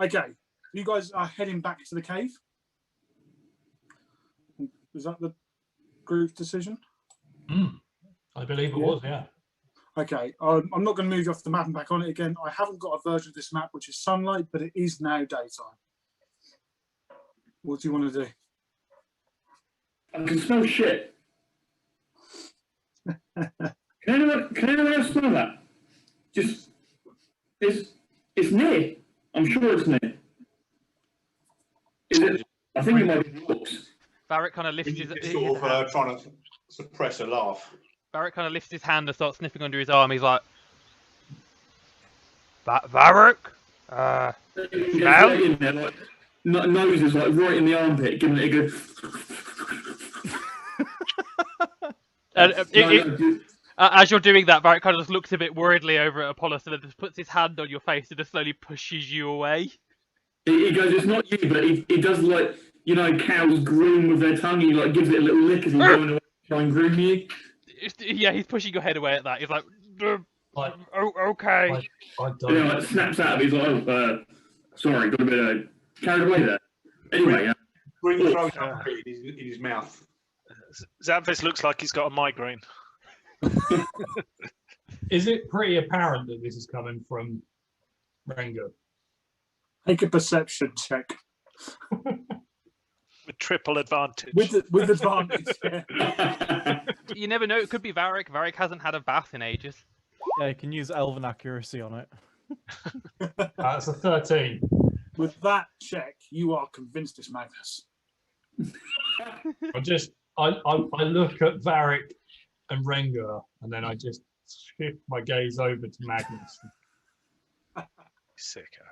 Okay, you guys are heading back to the cave. Was that the group's decision? I believe it was, yeah. Okay, I'm not going to move you off the map and back on it again. I haven't got a version of this map which is sunlight, but it is now daytime. What do you want to do? I can smell shit. Can anyone else smell that? Just, it's near. I'm sure it's near. Is it? I think it might be orcs. Barrett kind of lifts his sort of trying to suppress a laugh. Barrett kind of lifts his hand and starts sniffing under his arm. He's like, Barrett? Smell? In there, like, nose is like right in the armpit, giving it a good. As you're doing that, Barrett kind of just looks a bit worriedly over at Apollos and then just puts his hand on your face and just slowly pushes you away. He goes, it's not you, but he does like, you know, cows groom with their tongue. He like gives it a little lick as he's going away to try and groom you. Yeah, he's pushing your head away at that. He's like, oh, okay. Yeah, like snaps out of it. He's like, oh, sorry, got a bit carried away there. Anyway, Green throws up in his mouth. Xanthus looks like he's got a migraine. Is it pretty apparent that this is coming from Rengo? Make a perception check. With triple advantage. With advantage, yeah. You never know, it could be Varric. Varric hasn't had a bath in ages. Yeah, you can use Elven accuracy on it. That's a 13. With that check, you are convinced it's Magnus. I look at Varric and Rengar, and then I just shift my gaze over to Magnus. Sicker.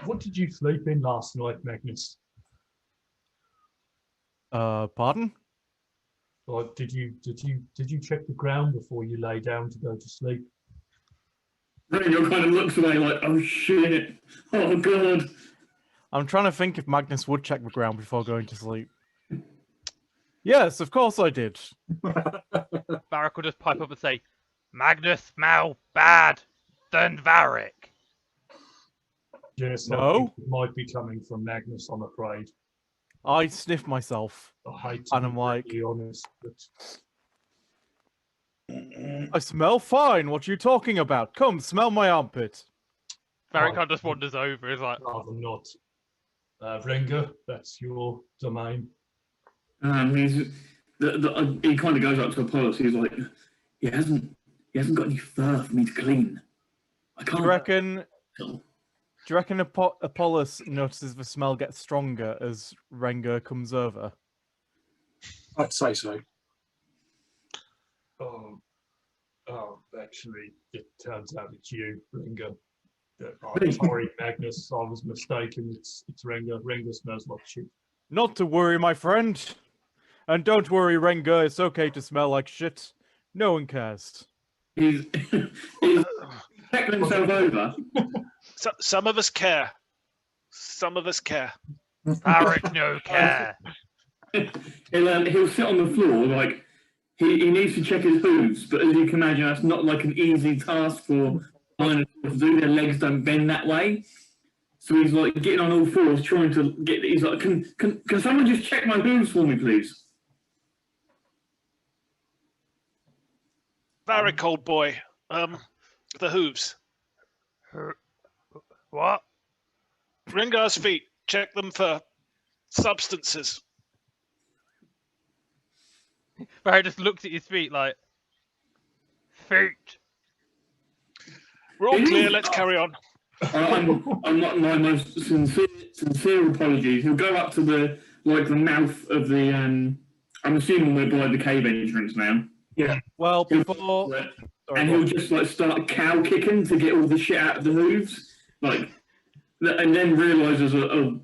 What did you sleep in last night, Magnus? Pardon? Or did you check the ground before you lay down to go to sleep? Rengar kind of looks away like, oh shit, oh god. I'm trying to think if Magnus would check the ground before going to sleep. Yes, of course I did. Varric will just pipe up and say, Magnus smell bad than Varric. Yes, no. It might be coming from Magnus, I'm afraid. I sniff myself. I hate and I'm like, be honest, but I smell fine. What are you talking about? Come, smell my armpit. Varric kind of just wanders over. He's like, rather not. Rengar, that's your domain. He kind of goes up to Apollos. He's like, he hasn't got any fur for me to clean. I can't. Do you reckon Apollos notices the smell gets stronger as Rengar comes over? I'd say so. Oh, actually, it turns out it's you, Rengar. I'm sorry, Magnus. I was mistaken. It's Rengar. Rengar smells like shit. Not to worry, my friend. And don't worry, Rengar. It's okay to smell like shit. No one cares. He's checking himself over. So, some of us care. Some of us care. Varric no care. He'll sit on the floor like he needs to check his hooves, but as you can imagine, that's not like an easy task for dinosaurs to do. Their legs don't bend that way, so he's like getting on all fours, trying to get. He's like, can someone just check my hooves for me, please? Varric, old boy. The hooves. What? Rengar's feet. Check them for substances. Barry just looks at his feet like, feet. We're all clear. Let's carry on. I'm not my most sincere apologies. He'll go up to the mouth of the. I'm assuming we're by the cave entrance now. Yeah. Well, before. And he'll just like start cow kicking to get all the shit out of the hooves, like, and then realizes, oh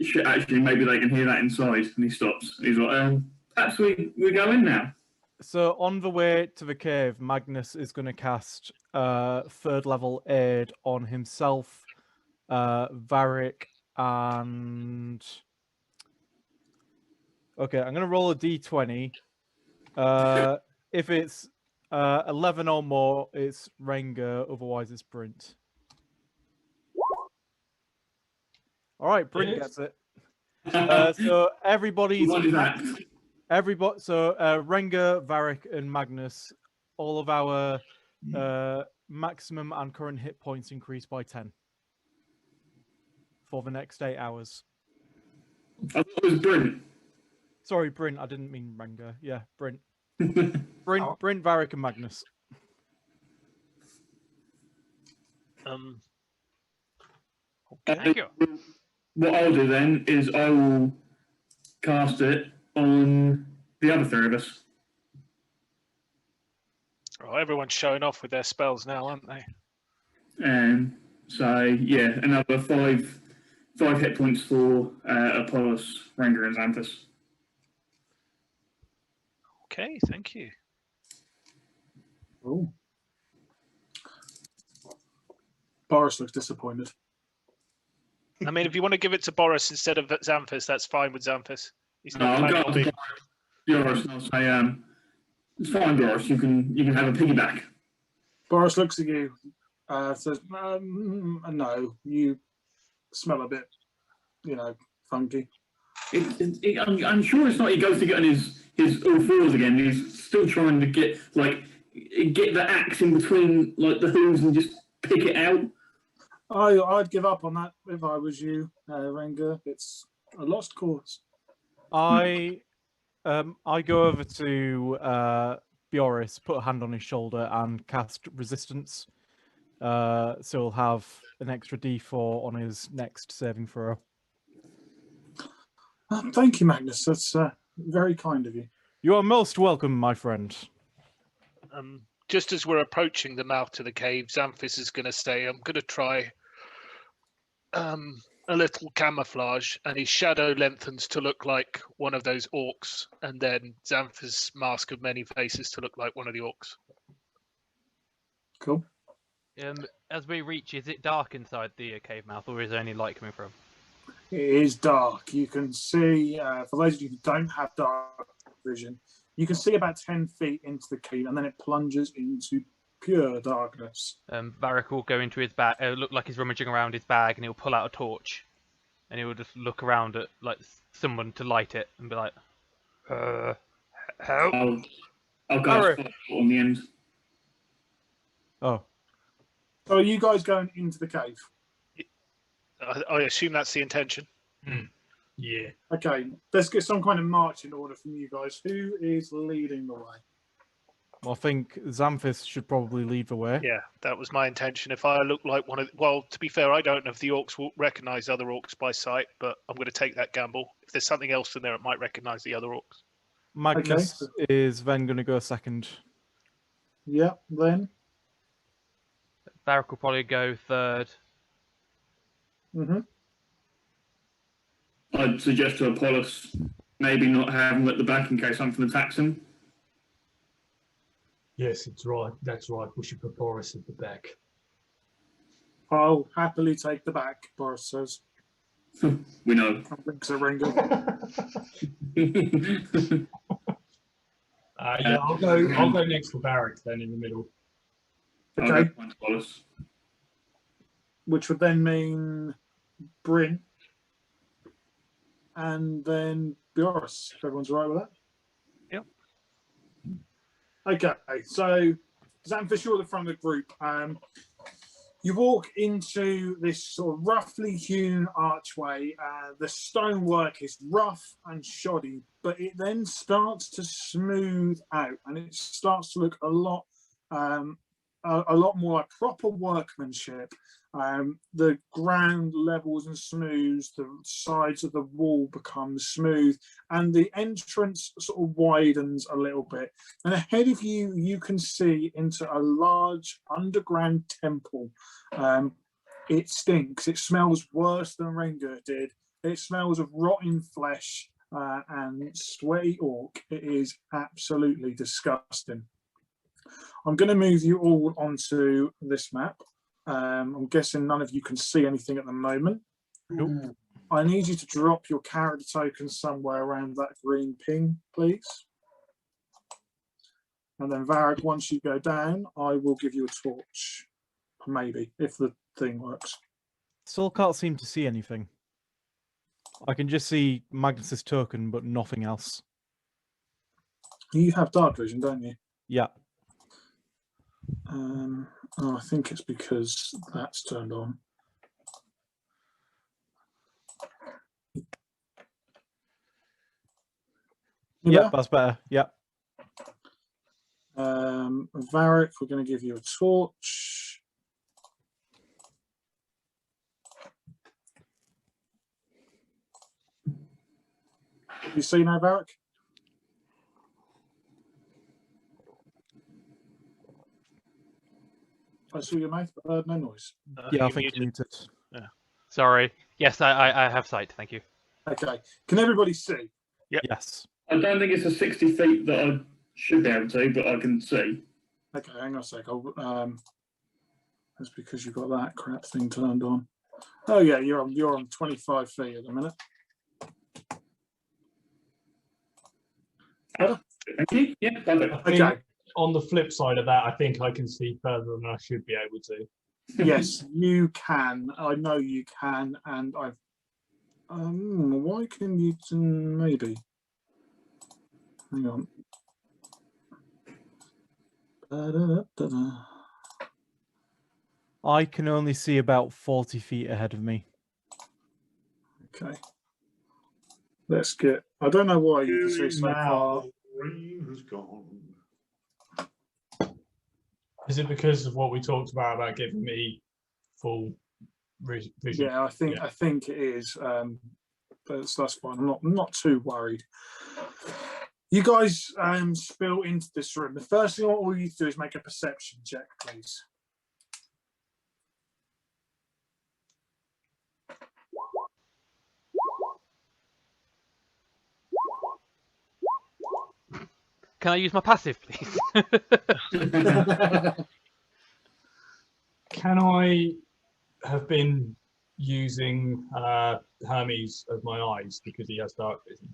shit, actually maybe they can hear that inside, and he stops. And he's like, perhaps we go in now. So on the way to the cave, Magnus is going to cast third level aid on himself, Varric, and okay, I'm going to roll a d20. If it's 11 or more, it's Rengar, otherwise it's Brint. All right, Bryn Yes. gets it. So everybody's What is that? everybody. So Renga, Varric, and Magnus, all of our maximum and current hit points increased by 10 for the next 8 hours. I thought it was Brent. Sorry, Bryn. I didn't mean Renga. Yeah, Bryn. Bryn, Varric, and Magnus. Thank you. What I'll do then is I will cast it on the other three of us. Oh, everyone's showing off with their spells now, aren't they? So yeah, another five hit points for Apollos, Renga, and Xanthus. Okay, thank you. Oh. Boris looks disappointed. I mean, if you want to give it to Boris instead of Xanthus, that's fine with Xanthus. He's not I'll planning go on up being... to Boris and I'll say, it's fine, Boris. You can have a piggyback. Boris looks at you, says, "No, you smell a bit, funky." I'm sure it's not. He goes to get on his all fours again. He's still trying to get the axe in between the hooves and just pick it out. I'd give up on that if I was you, Renga. It's a lost cause. I go over to Boris, put a hand on his shoulder, and cast resistance. So he'll have an extra D4 on his next saving throw. Thank you, Magnus. That's very kind of you. You are most welcome, my friend. Just as we're approaching the mouth to the cave, Xanthus is going to say, I'm going to try a little camouflage, and his shadow lengthens to look like one of those orcs, and then Xanthus' mask of many faces to look like one of the orcs. Cool. As we reach, is it dark inside the cave mouth, or is there any light coming from? It is dark. You can see, for those of you who don't have dark vision, you can see about 10 feet into the cave, and then it plunges into pure darkness. Varric will go into his bag. Look like he's rummaging around his bag, and he'll pull out a torch, and he'll just look around at someone to light it, and be like, "Help!" I'll go on the end. Oh. So are you guys going into the cave? I assume that's the intention. Yeah. Okay, let's get some kind of marching order from you guys. Who is leading the way? Well, I think Xanthus should probably lead the way. Yeah, that was my intention. If I look like one of... Well, to be fair, I don't know if the orcs will recognise other orcs by sight, but I'm going to take that gamble. If there's something else in there, it might recognise the other orcs. Magnus is then going to go second. Yeah, then. Varric will probably go third. I'd suggest to Apollos maybe not have him at the back in case something attacks him. Yes, it's right. That's right. We should put Boris at the back. I'll happily take the back, Boris says. We know. Thanks, Renga. Yeah, I'll go next to Varric then in the middle. Okay. Apollos. Which would then mean Bryn and then Boris, if everyone's all right with that. Yep. Okay, so Xanthus, you're at the front of the group. You walk into this sort of roughly hewn archway. The stonework is rough and shoddy, but it then starts to smooth out, and it starts to look a lot more like proper workmanship. The ground levels and smooths, the sides of the wall become smooth, and the entrance sort of widens a little bit. And ahead of you, you can see into a large underground temple. It stinks. It smells worse than Renga did. It smells of rotting flesh and sweaty orc. It is absolutely disgusting. I'm going to move you all onto this map. I'm guessing none of you can see anything at the moment. Nope. I need you to drop your character token somewhere around that green ping, please. And then Varric, once you go down, I will give you a torch. Maybe, if the thing works. Still can't seem to see anything. I can just see Magnus's token, but nothing else. You have dark vision, don't you? Yeah. Oh, I think it's because that's turned on. You Yeah, there? that's better. Yeah. Varric, we're going to give you a torch. You see now, Varric? I saw your mouth, but heard no noise. Yeah, I you think muted. muted. Sorry. Yes, I have sight. Thank you. Okay. Can everybody see? Yes. I don't think it's a 60 feet that I should be able to, but I can see. Okay, hang on a sec. That's because you've got that crap thing turned on. Oh yeah, you're on 25 feet at the minute. Better? Thank you. Yeah, perfect. I think Okay. on the flip side of that, I think I can see further than I should be able to. Yes, you can. I know you can, and I've. Why can you? Maybe. Hang on. Da-da-da-da-da. I can only see about 40 feet ahead of me. Okay. Let's get. I don't know why you can see so Now far. the rain has gone. Is it because of what we talked about giving me full vision? Yeah, I think it is. That's fine. I'm not too worried. You guys spill into this room. The first thing I want you to do is make a perception check, please. Can I use my passive, please? Can I have been using Hermes as my eyes because he has dark vision?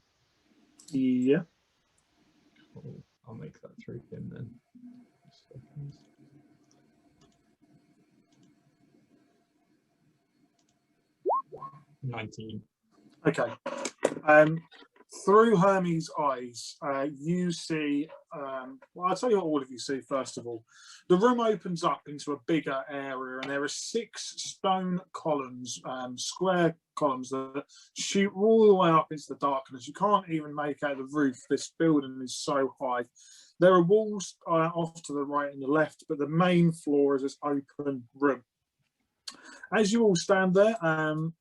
Yeah. I'll make that through him then. 19. Okay. Through Hermes' eyes, you see. Well, I'll tell you what all of you see first of all. The room opens up into a bigger area, and there are 6 stone columns, square columns that shoot all the way up into the darkness. You can't even make out the roof. This building is so high. There are walls off to the right and the left, but the main floor is this open room. As you all stand there,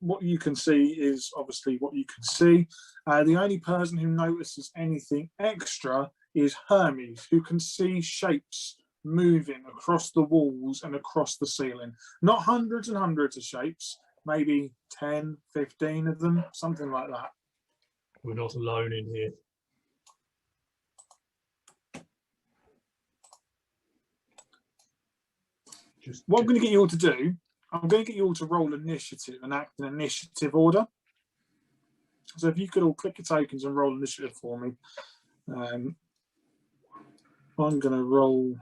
what you can see is obviously what you can see. The only person who notices anything extra is Hermes, who can see shapes moving across the walls and across the ceiling. Not hundreds and hundreds of shapes, maybe 10, 15 of them, something like that. We're not alone in here. What I'm going to get you all to do, I'm going to get you all to roll initiative and act in initiative order. So if you could all click your tokens and roll initiative for me. I'm going to roll.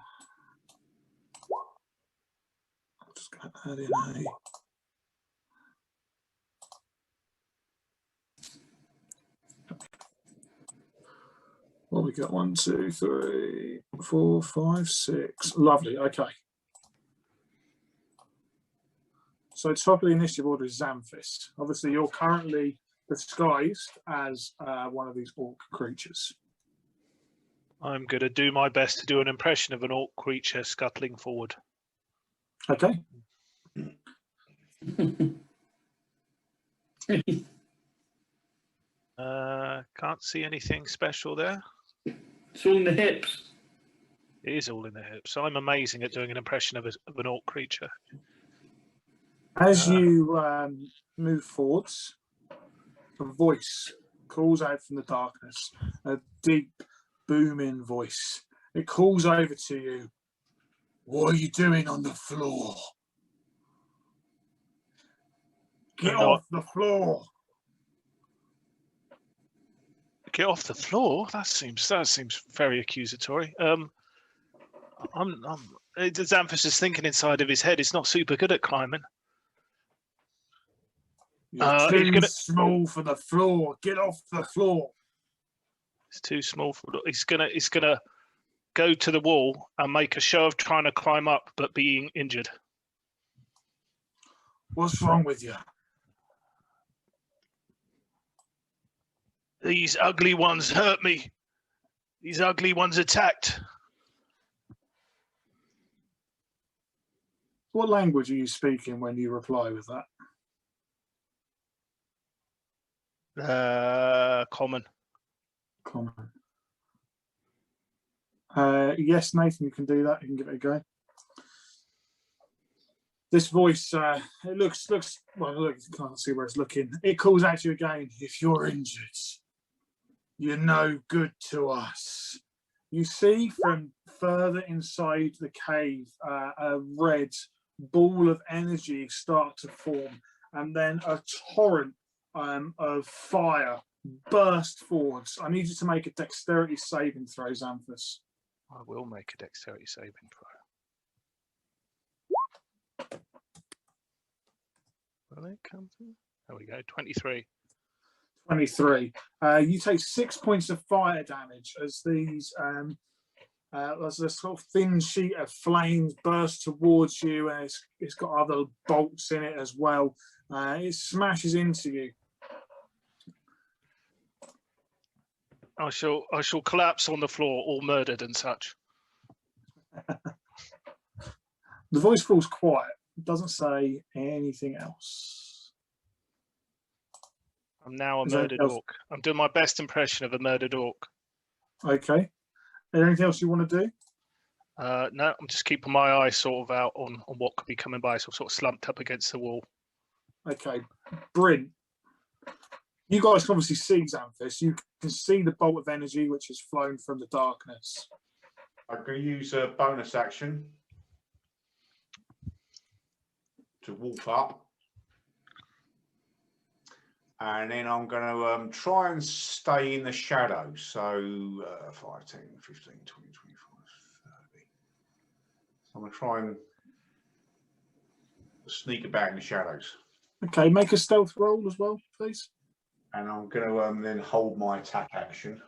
I'm just going to add in a. Well, we got 1, 2, 3, 4, 5, 6. Lovely. Okay. So top of the initiative order is Xanthus. Obviously, you're currently disguised as one of these orc creatures. I'm going to do my best to do an impression of an orc creature scuttling forward. Okay. Can't see anything special there. It's all in the hips. It is all in the hips. I'm amazing at doing an impression of an orc creature. As you move forwards, a voice calls out from the darkness, a deep, booming voice. It calls over to you. What are you doing on the floor? Get off the floor. Get off the floor? That seems very accusatory. Xanthus is thinking inside of his head. He's not super good at climbing. You're he's too gonna- small for the floor. Get off the floor. It's too small for. He's gonna go to the wall and make a show of trying to climb up, but being injured. What's wrong with you? These ugly ones hurt me. These ugly ones attacked. What language are you speaking when you reply with that? Common. Common. Yes, Nathan, you can do that. You can give it a go. This voice, it looks. Well, look, you can't see where it's looking. It calls out to you again. If you're injured, you're no good to us. You see from further inside the cave a red ball of energy start to form, and then a torrent of fire burst forwards. I need you to make a dexterity saving throw, Xanthus. I will make a dexterity saving throw. Will it come to? There we go. 23. 23. You take 6 points of fire damage as these as a sort of thin sheet of flames burst towards you, and it's got other bolts in it as well. It smashes into you. I shall collapse on the floor, all murdered and such. The voice falls quiet. It doesn't say anything else. I'm now a Is there murdered else? orc. I'm doing my best impression of a murdered orc. Okay. Is there anything else you want to do? No, I'm just keeping my eye sort of out on what could be coming by, so sort of slumped up against the wall. Okay. Bryn, you guys can obviously see Xanthus. You can see the bolt of energy which has flown from the darkness. I'm going to use a bonus action to walk up. And then I'm going to try and stay in the shadows. So 5, 10, 15, 20, 25, 30. So I'm going to try and sneak about in the shadows. Okay, make a stealth roll as well, please. And I'm going to then hold my attack action.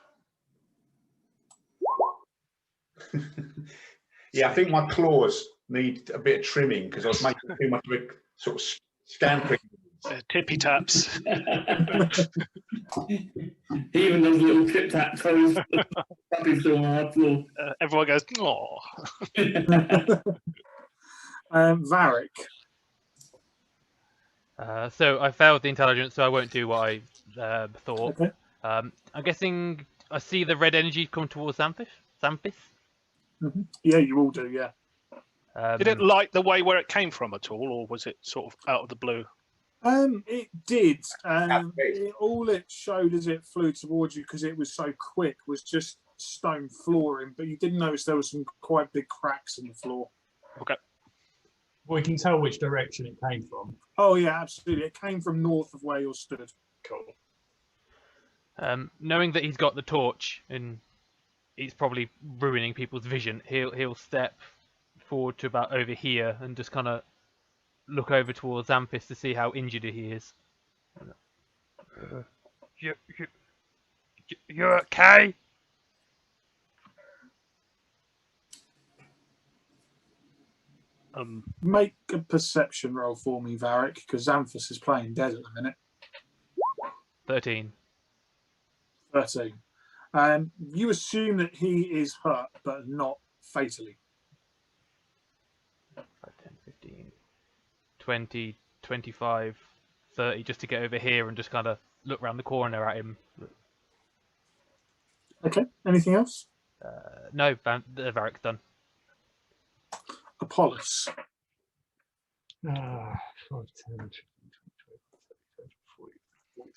Yeah, I think my claws need a bit of trimming because I was making too much of a sort of scampering. Tippy taps. He even does little tip tap toes. Puppies still on the hard floor. Everyone goes, oh. Varric. So I failed the intelligence, so I won't do what I thought. Okay. I'm guessing I see the red energy come towards Xanthus. Mm-hmm. Yeah, you all do, yeah. Did it light the way where it came from at all, or was it sort of out of the blue? It did. All it showed as it flew towards you, because it was so quick, was just stone flooring, but you did notice there were some quite big cracks in the floor. Okay. We can tell which direction it came from. Oh, yeah, absolutely. It came from north of where you're stood. Cool. Knowing that he's got the torch and he's probably ruining people's vision, he'll step forward to about over here and just kind of look over towards Xanthus to see how injured he is. You're okay? Make a perception roll for me, Varric, because Xanthus is playing dead at the minute. 13. 13. You assume that he is hurt, but not fatally. 5, 10, 15, 20, 25, 30, just to get over here and just kind of look around the corner at him. Okay, anything else? No, Varric's done. Apollos. 5, 10, 20, 25, 30, 40, 45, 50,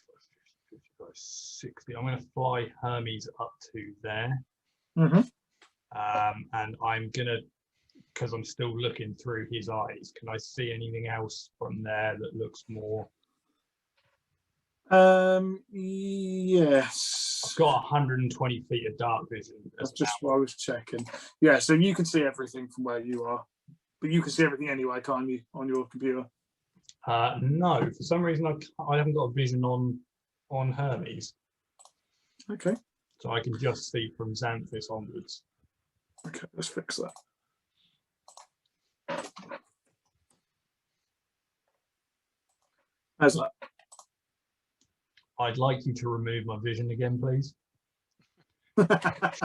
55, 60. I'm going to fly Hermes up to there. Mm-hmm. And I'm going to, because I'm still looking through his eyes, can I see anything else from there that looks more? Yes. I've got 120 feet of dark vision. That's just what I was checking. Yeah, so you can see everything from where you are. But you can see everything anyway, can't you, on your computer? No, for some reason I haven't got a vision on Hermes, Okay. so I can just see from Xanthus onwards. Okay, let's fix that. How's that? I'd like you to remove my vision again, please. But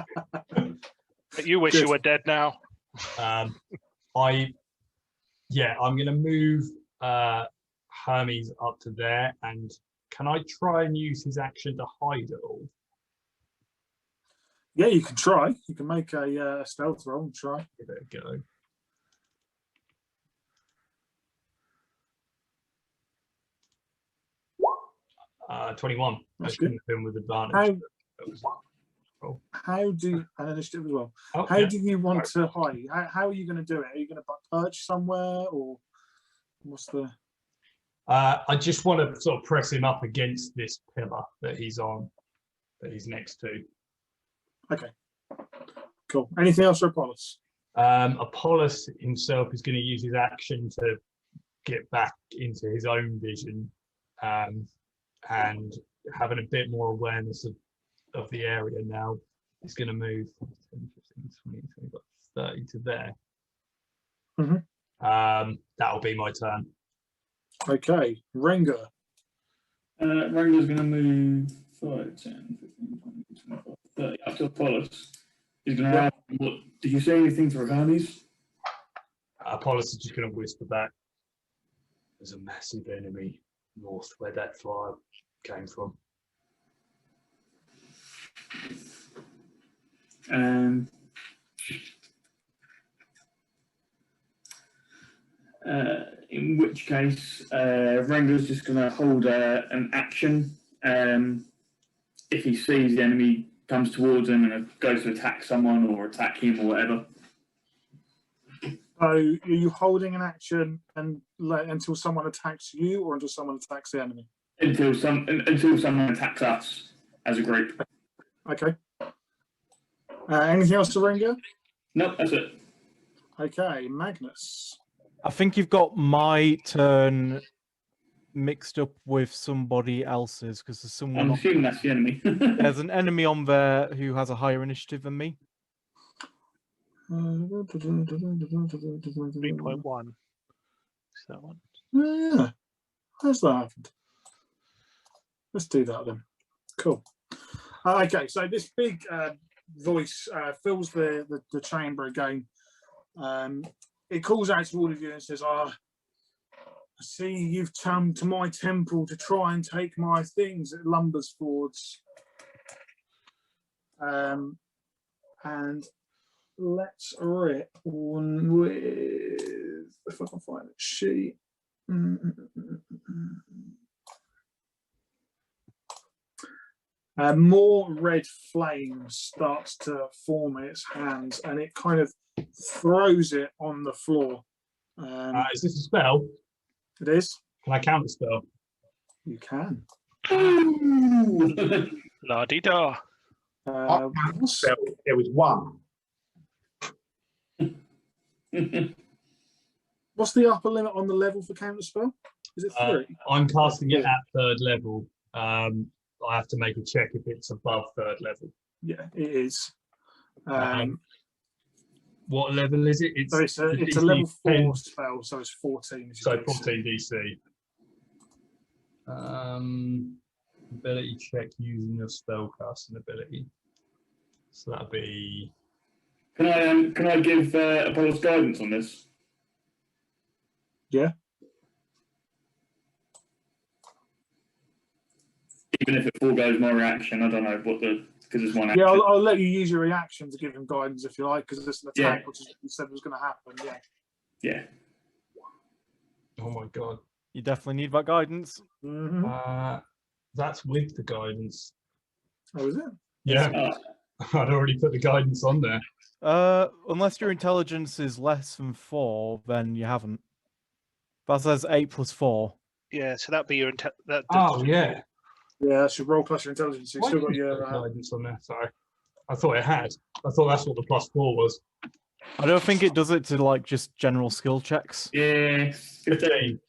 you wish Good. you were dead now. I'm going to move Hermes up to there, and can I try and use his action to hide it all? Yeah, you can try. You can make a stealth roll and try. Give it a go. Uh, 21. That's I shouldn't have been with advantage. How, That was- oh. how do you, and initiative as well? Oh, How yeah. do you want to hide? How are you going to do it? Are you going to perch somewhere, or what's the? I just want to sort of press him up against this pillar that he's on, that he's next to. Okay, cool. Anything else for Apollos? Apollos himself is going to use his action to get back into his own vision, and having a bit more awareness of the area now. He's going to move 10, 15, 20, 25, 30 to there. Mhm. That'll be my turn. Okay, Renga. Wrangler's going to move 5, 10, 15, 20, 25, 30 up to Apollos. He's going to ask, what, did you say anything to Hermes? Apollos is just going to whisper back. There's a massive enemy north where that flyer came from. In which case, Wrangler's just going to hold an action. If he sees the enemy comes towards him and goes to attack someone or attack him or whatever. So are you holding an action and until someone attacks you, or until someone attacks the enemy? Until someone attacks us as a group. Okay. Anything else to Renga? Nope, that's it. Okay, Magnus. I think you've got my turn mixed up with somebody else's because there's someone. I'm assuming that's the enemy. There's an enemy on there who has a higher initiative than me. 3.1. Is that one? Yeah. How's that happened? Let's do that then. Cool. Okay, so this big voice fills the chamber again. It calls out to all of you and says, I see you've come to my temple to try and take my things at Lumbersfords. And let's rip one with, if I can find it, sheet. More red flame starts to form in its hands, and it kind of throws it on the floor. Is this a spell? It is. Can I count the spell? You can. La-di-da. So it was 1. What's the upper limit on the level for counter spell? Is it 3? I'm casting it at 3rd level. I have to make a check if it's above 3rd level. Yeah, it is. What level is it? So it's a DC level 4 10. spell, so it's 14. As you So can 14 see. DC. Ability check using your spellcasting ability. So that'd be. Can I give Apollos guidance on this? Yeah. Even if it foregoes my reaction, I don't know what because it's one action. Yeah, I'll let you use your reaction to give him guidance if you like, because it's an attack, Yeah. which is what you said was going to happen. Yeah. Yeah. Oh my god. You definitely need that guidance. Mm-hmm. That's with the guidance. Oh, is it? Yeah. I'd already put the guidance on there. Unless your intelligence is less than 4, then you haven't. That says 8 plus 4. Yeah, so that'd be your Oh yeah. Yeah, that's your roll plus your intelligence. So you've Why still got didn't you your. put guidance on there. Sorry. I thought it had. I thought that's what the +4 was. I don't think it does it to like just general skill checks. Yeah. 15.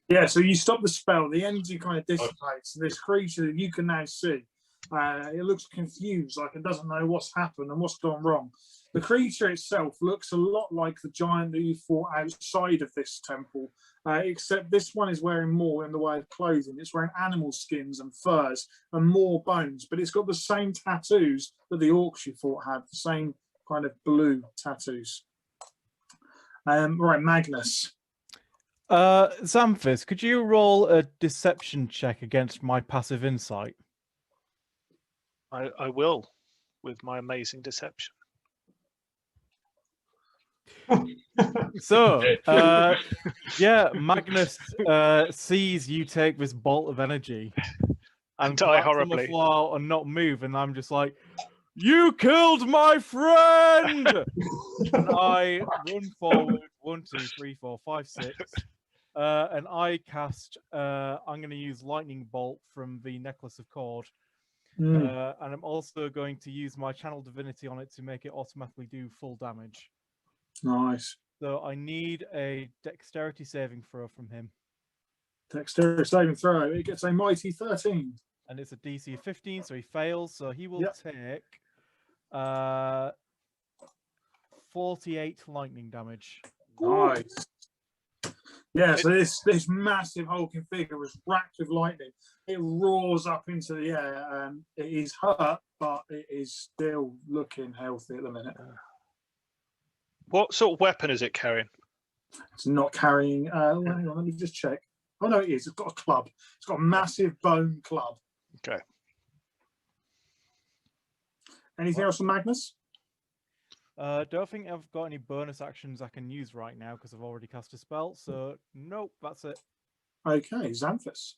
Yeah, so you stop the spell, the energy kind of dissipates. This creature that you can now see, it looks confused, like it doesn't know what's happened and what's gone wrong. The creature itself looks a lot like the giant that you fought outside of this temple, except this one is wearing more in the way of clothing. It's wearing animal skins and furs and more bones, but it's got the same tattoos that the orcs you fought had, the same kind of blue tattoos. Right, Magnus. Xanthus, could you roll a deception check against my passive insight? I will, with my amazing deception. So, yeah, Magnus sees you take this bolt of energy and Die collapse on the horribly. floor and not move, and I'm just like, "You killed my friend!" And I run forward 1, 2, 3, 4, 5, 6, and I cast. I'm going to use lightning bolt from the necklace of cord. And I'm also going to use my channel divinity on it to make it automatically do full damage. Nice. So I need a dexterity saving throw from him. Dexterity saving throw. It gets a mighty 13. And it's a DC of 15, so he fails. So he will take 48 lightning damage. Nice. Yeah, so this massive hulking figure was racked with lightning. It roars up into the air, and it is hurt, but it is still looking healthy at the minute. What sort of weapon is it carrying? It's not carrying. Hang on, let me just check. Oh no, it is. It's got a club. It's got a massive bone club. Okay. Anything else from Magnus? Don't think I've got any bonus actions I can use right now because I've already cast a spell. So nope, that's it. Okay, Xanthus.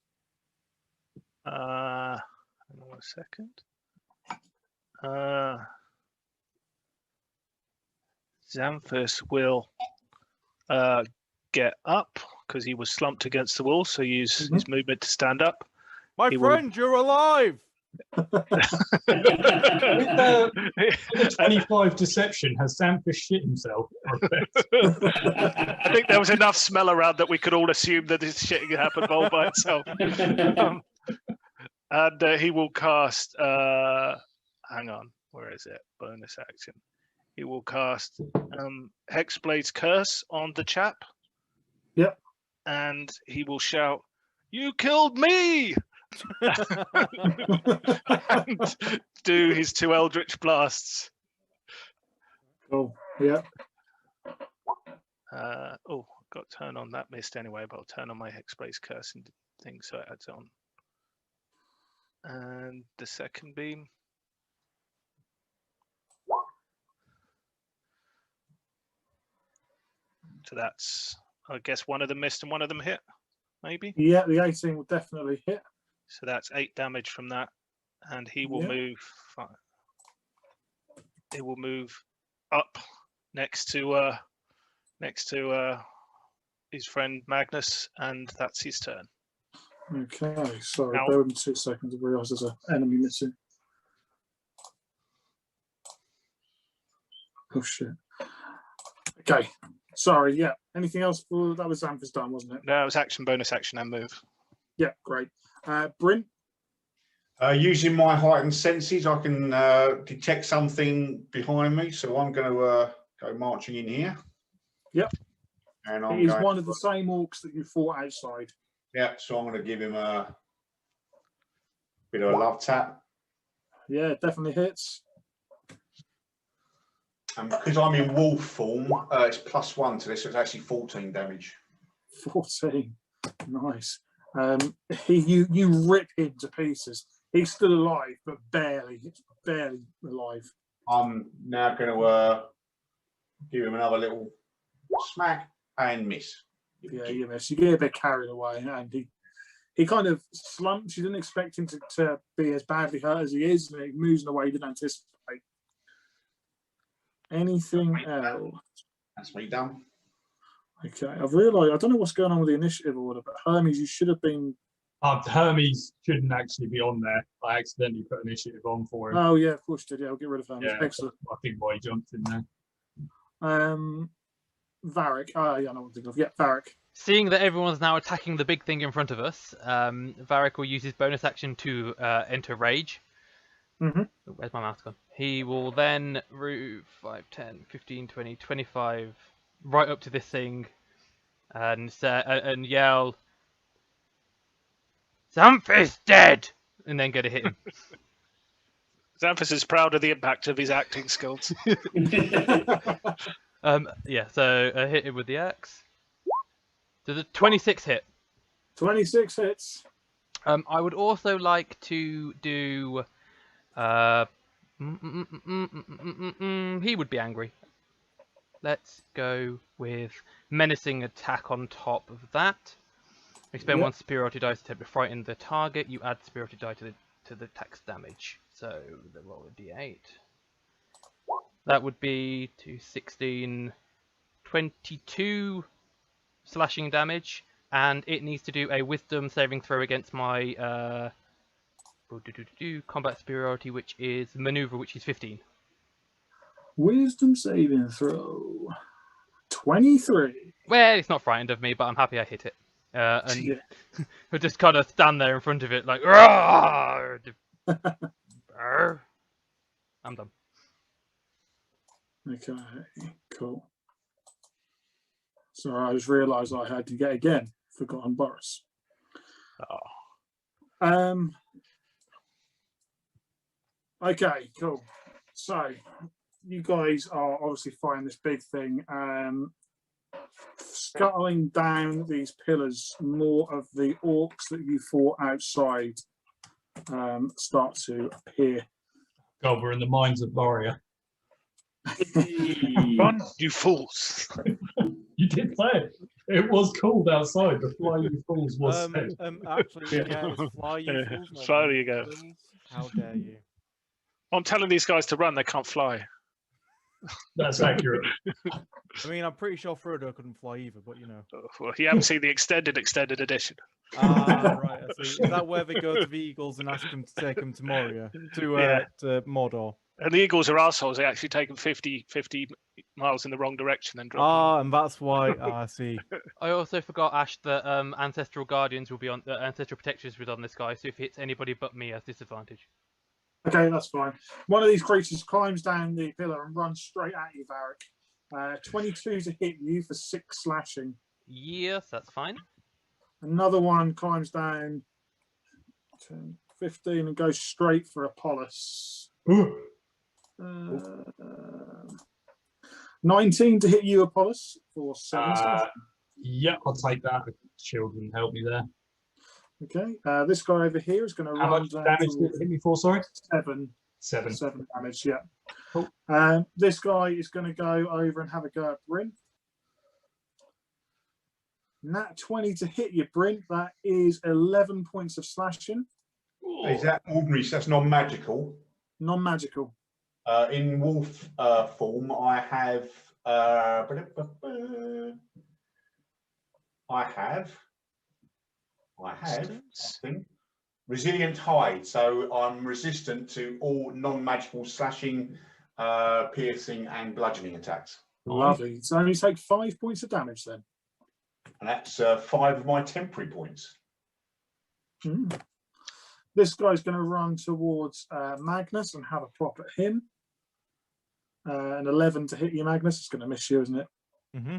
Hang on 1 second. Xanthus will get up because he was slumped against the wall, so use his movement to stand up. My friend, you're alive! With the 25 deception, has Xanthus shit himself? I think there was enough smell around that we could all assume that this shitting happened all by itself. And he will cast. Hang on, where is it? Bonus action. He will cast Hexblade's Curse on the chap. Yep. And he will shout, "You killed me!" and do his 2 Eldritch Blasts. Cool. Yeah. Oh, got to turn on that mist anyway, but I'll turn on my Hexblade's Curse and thing so it adds on. And the second beam. So that's, I guess, one of them missed and one of them hit, maybe? Yeah, the 18 will definitely hit. So that's 8 damage from that. And he will move. He will move up next to his friend Magnus, and that's his turn. Okay, sorry, Now, bear with me 2 seconds. I realise there's an enemy missing. Oh shit. Okay, sorry, yeah. Anything else for that? Was Xanthus done, wasn't it? No, it was action, bonus action, and move. Yeah, great. Bryn? Using my heightened senses, I can detect something behind me, so I'm going to go marching in here. Yep. And I'm It is going one of the same orcs that you fought outside. Yeah, so I'm going to give him a bit of a love tap. Yeah, definitely hits. And because I'm in wolf form, it's +1 to this, so it's actually 14 damage. 14. Nice. You rip him to pieces. He's still alive, but barely alive. I'm now going to give him another little smack and miss. Yeah, you miss. You get a bit carried away, and he kind of slumps. You didn't expect him to be as badly hurt as he is, and he moves in a way you didn't anticipate. Anything else? That's me done. Okay, I've realised, I don't know what's going on with the initiative order, but Hermes, you should have been... Hermes shouldn't actually be on there. I accidentally put initiative on for him. Oh, yeah, of course you did. Yeah, I'll get rid of Hermes. Yeah, Excellent. I think why he jumped in there. Varric. Yeah, I know what I'm thinking of. Yeah, Varric. Seeing that everyone's now attacking the big thing in front of us, Varric will use his bonus action to enter Rage. Mhm. Oh, where's my mouse gone? He will then root 5, 10, 15, 20, 25, right up to this thing, and yell, "Xanthus dead!" and then go to hit him. Xanthus is proud of the impact of his acting skills. Yeah, so I hit him with the axe. Does a 26 hit? 26 hits. I would also like to do. He would be angry. Let's go with menacing attack on top of that. Expend Yep. 1 superiority dice to attempt to frighten the target. You add superiority die to the attack's damage. So the roll a d8. That would be 2, 16, 22 slashing damage, and it needs to do a Wisdom saving throw against my combat superiority, which is maneuver, which is 15. Wisdom saving throw. 23. Well, it's not frightened of me, but I'm happy I hit it. And Yeah. we'll just kind of stand there in front of it like, "Roar!" I'm done. Okay, cool. So I just realised I had to get again. Forgotten Boris. Oh. Okay, cool. So you guys are obviously fighting this big thing. Scuttling down these pillars, more of the orcs that you fought outside start to appear. God, we're in the mines of Moria. Run, you fools! You did say it. It was cold outside. The Fly You Fools was said. Actually, Yeah. yeah, it's fly you Yeah, fools, not fly you you go. fools. How dare you? I'm telling these guys to run, they can't fly. That's accurate. I mean, I'm pretty sure Frodo couldn't fly either, but you know. Well, you haven't seen the extended edition. Ah, right, I see. Is that where they go to the Eagles and ask them to take them to Moria? Yeah. To Mordor? And the Eagles are assholes. They actually take them 50 miles in the wrong direction and drop Ah, and that's why. I see. I also forgot, Ash, that Ancestral Guardians will be on. Ancestral Protectors will be on this guy, so if it hits anybody but me, has disadvantage. Okay, that's fine. One of these creatures climbs down the pillar and runs straight at you, Varric. 22 to hit you for 6 slashing. Yes, that's fine. Another one climbs down 10, 15 and goes straight for Apollos. 19 to hit you, Apollos, for 7 slashing. Yeah, I'll take that. Children, help me there. Okay, this guy over here is going to How run much down damage did it towards hit me for? Sorry, 7 7. damage. Yeah. Cool. This guy is going to go over and have a go at Bryn. Nat 20 to hit you, Bryn. That is 11 points of slashing. Is that ordinary? So that's non-magical. Non-magical. In wolf form, I have. I think resilient hide, so I'm resistant to all non-magical slashing, piercing, and bludgeoning attacks. Lovely. So only take 5 points of damage then. And that's 5 of my temporary points. This guy's going to run towards Magnus and have a pop at him. An 11 to hit you, Magnus. It's going to miss you, isn't it? Mm-hmm.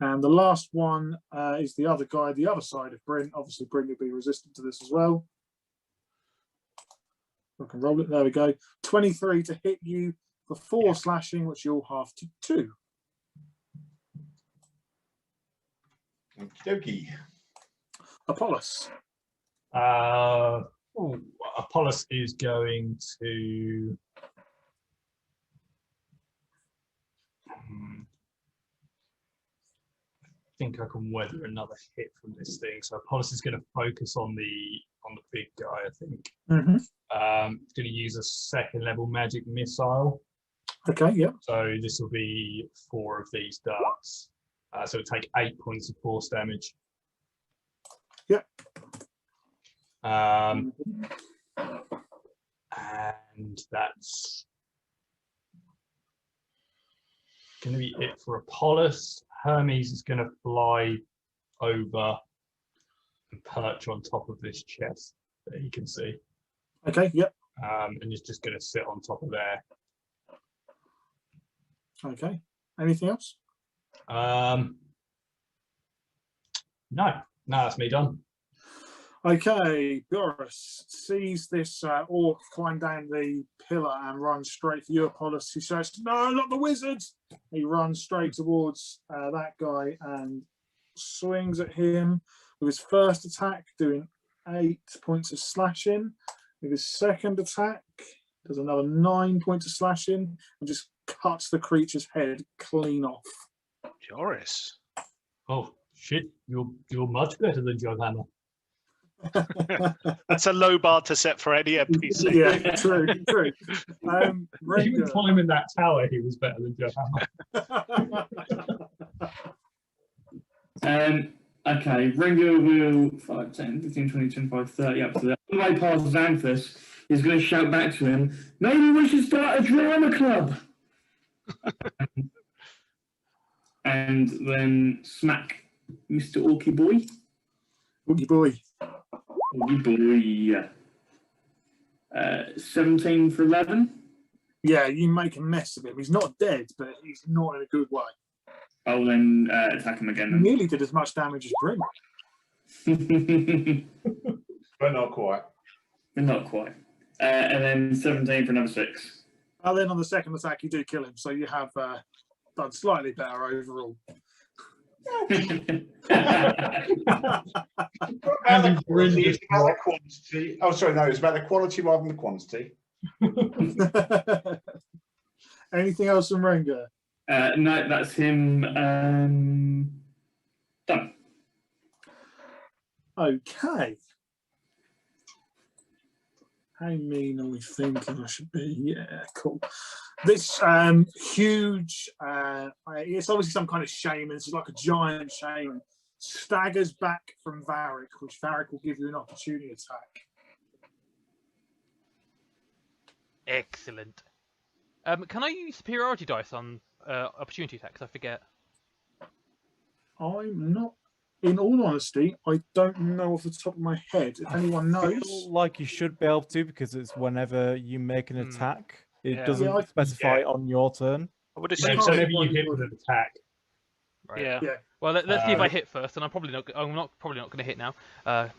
And the last one is the other guy, the other side of Bryn. Obviously, Bryn will be resistant to this as well. I can roll it. There we go. 23 to hit you for 4 slashing, which you'll half to 2. Okie dokie. Apollos. Apollos is going to. I think I can weather another hit from this thing. So Apollos is going to focus on the big guy. I think. Mm-hmm. Going to use a 2nd level magic missile. Okay. Yeah. So this will be 4 of these darts. So it'll take 8 points of force damage. Yep. And that's going to be it for Apollos. Hermes is going to fly over and perch on top of this chest that he can see. Okay, yep. And he's just going to sit on top of there. Okay. Anything else? No, that's me done. Okay, Boris sees this orc climb down the pillar and run straight for you, Apollos. He says, "No, not the wizard!" He runs straight towards that guy and swings at him with his first attack, doing 8 points of slashing. With his second attack, does another 9 points of slashing and just cuts the creature's head clean off. Joris. Oh shit! You're much better than Jughammer. That's a low bar to set for any NPC. Yeah, true. Even Rengar. climbing that tower, he was better than Jughammer. Okay, Rengar will 5, 10, 15, 20, 25, 30 up to that. On the way past Xanthus, he's going to shout back to him, "Maybe we should start a drama club!" And then smack Mr. Orky Boy. Oogie boy. Orky Boy. 17 for 11. Yeah, you make a mess of him. He's not dead, but he's not in a good way. I'll then attack him He again. nearly did as much damage as Brim. Then. But not quite. Not quite. And then 17 for another 6. And then on the second attack, you do kill him, so you have done slightly better overall. About the quality, it's about the quantity. Oh, sorry, no, it's about the quality rather than the quantity. Anything else from Rengar? No, that's him. Done. Okay. How mean are we thinking I should be? Yeah, cool. This huge, it's obviously some kind of shaman. It's like a giant shaman. Staggers back from Varric, which Varric will give you an opportunity attack. Excellent. Can I use superiority dice on opportunity attacks? I forget. I'm not, in all honesty, I don't know off the top of my head. If anyone I knows. feel like you should be able to, because it's whenever you make an attack. It Yeah. doesn't Yeah, I- specify on your turn. I would So assume can't so. whenever you why you hit with an wouldn't. attack, Right. Yeah. Yeah. Well, let's see if I hit first, and I'm probably not going to hit now. Yeah.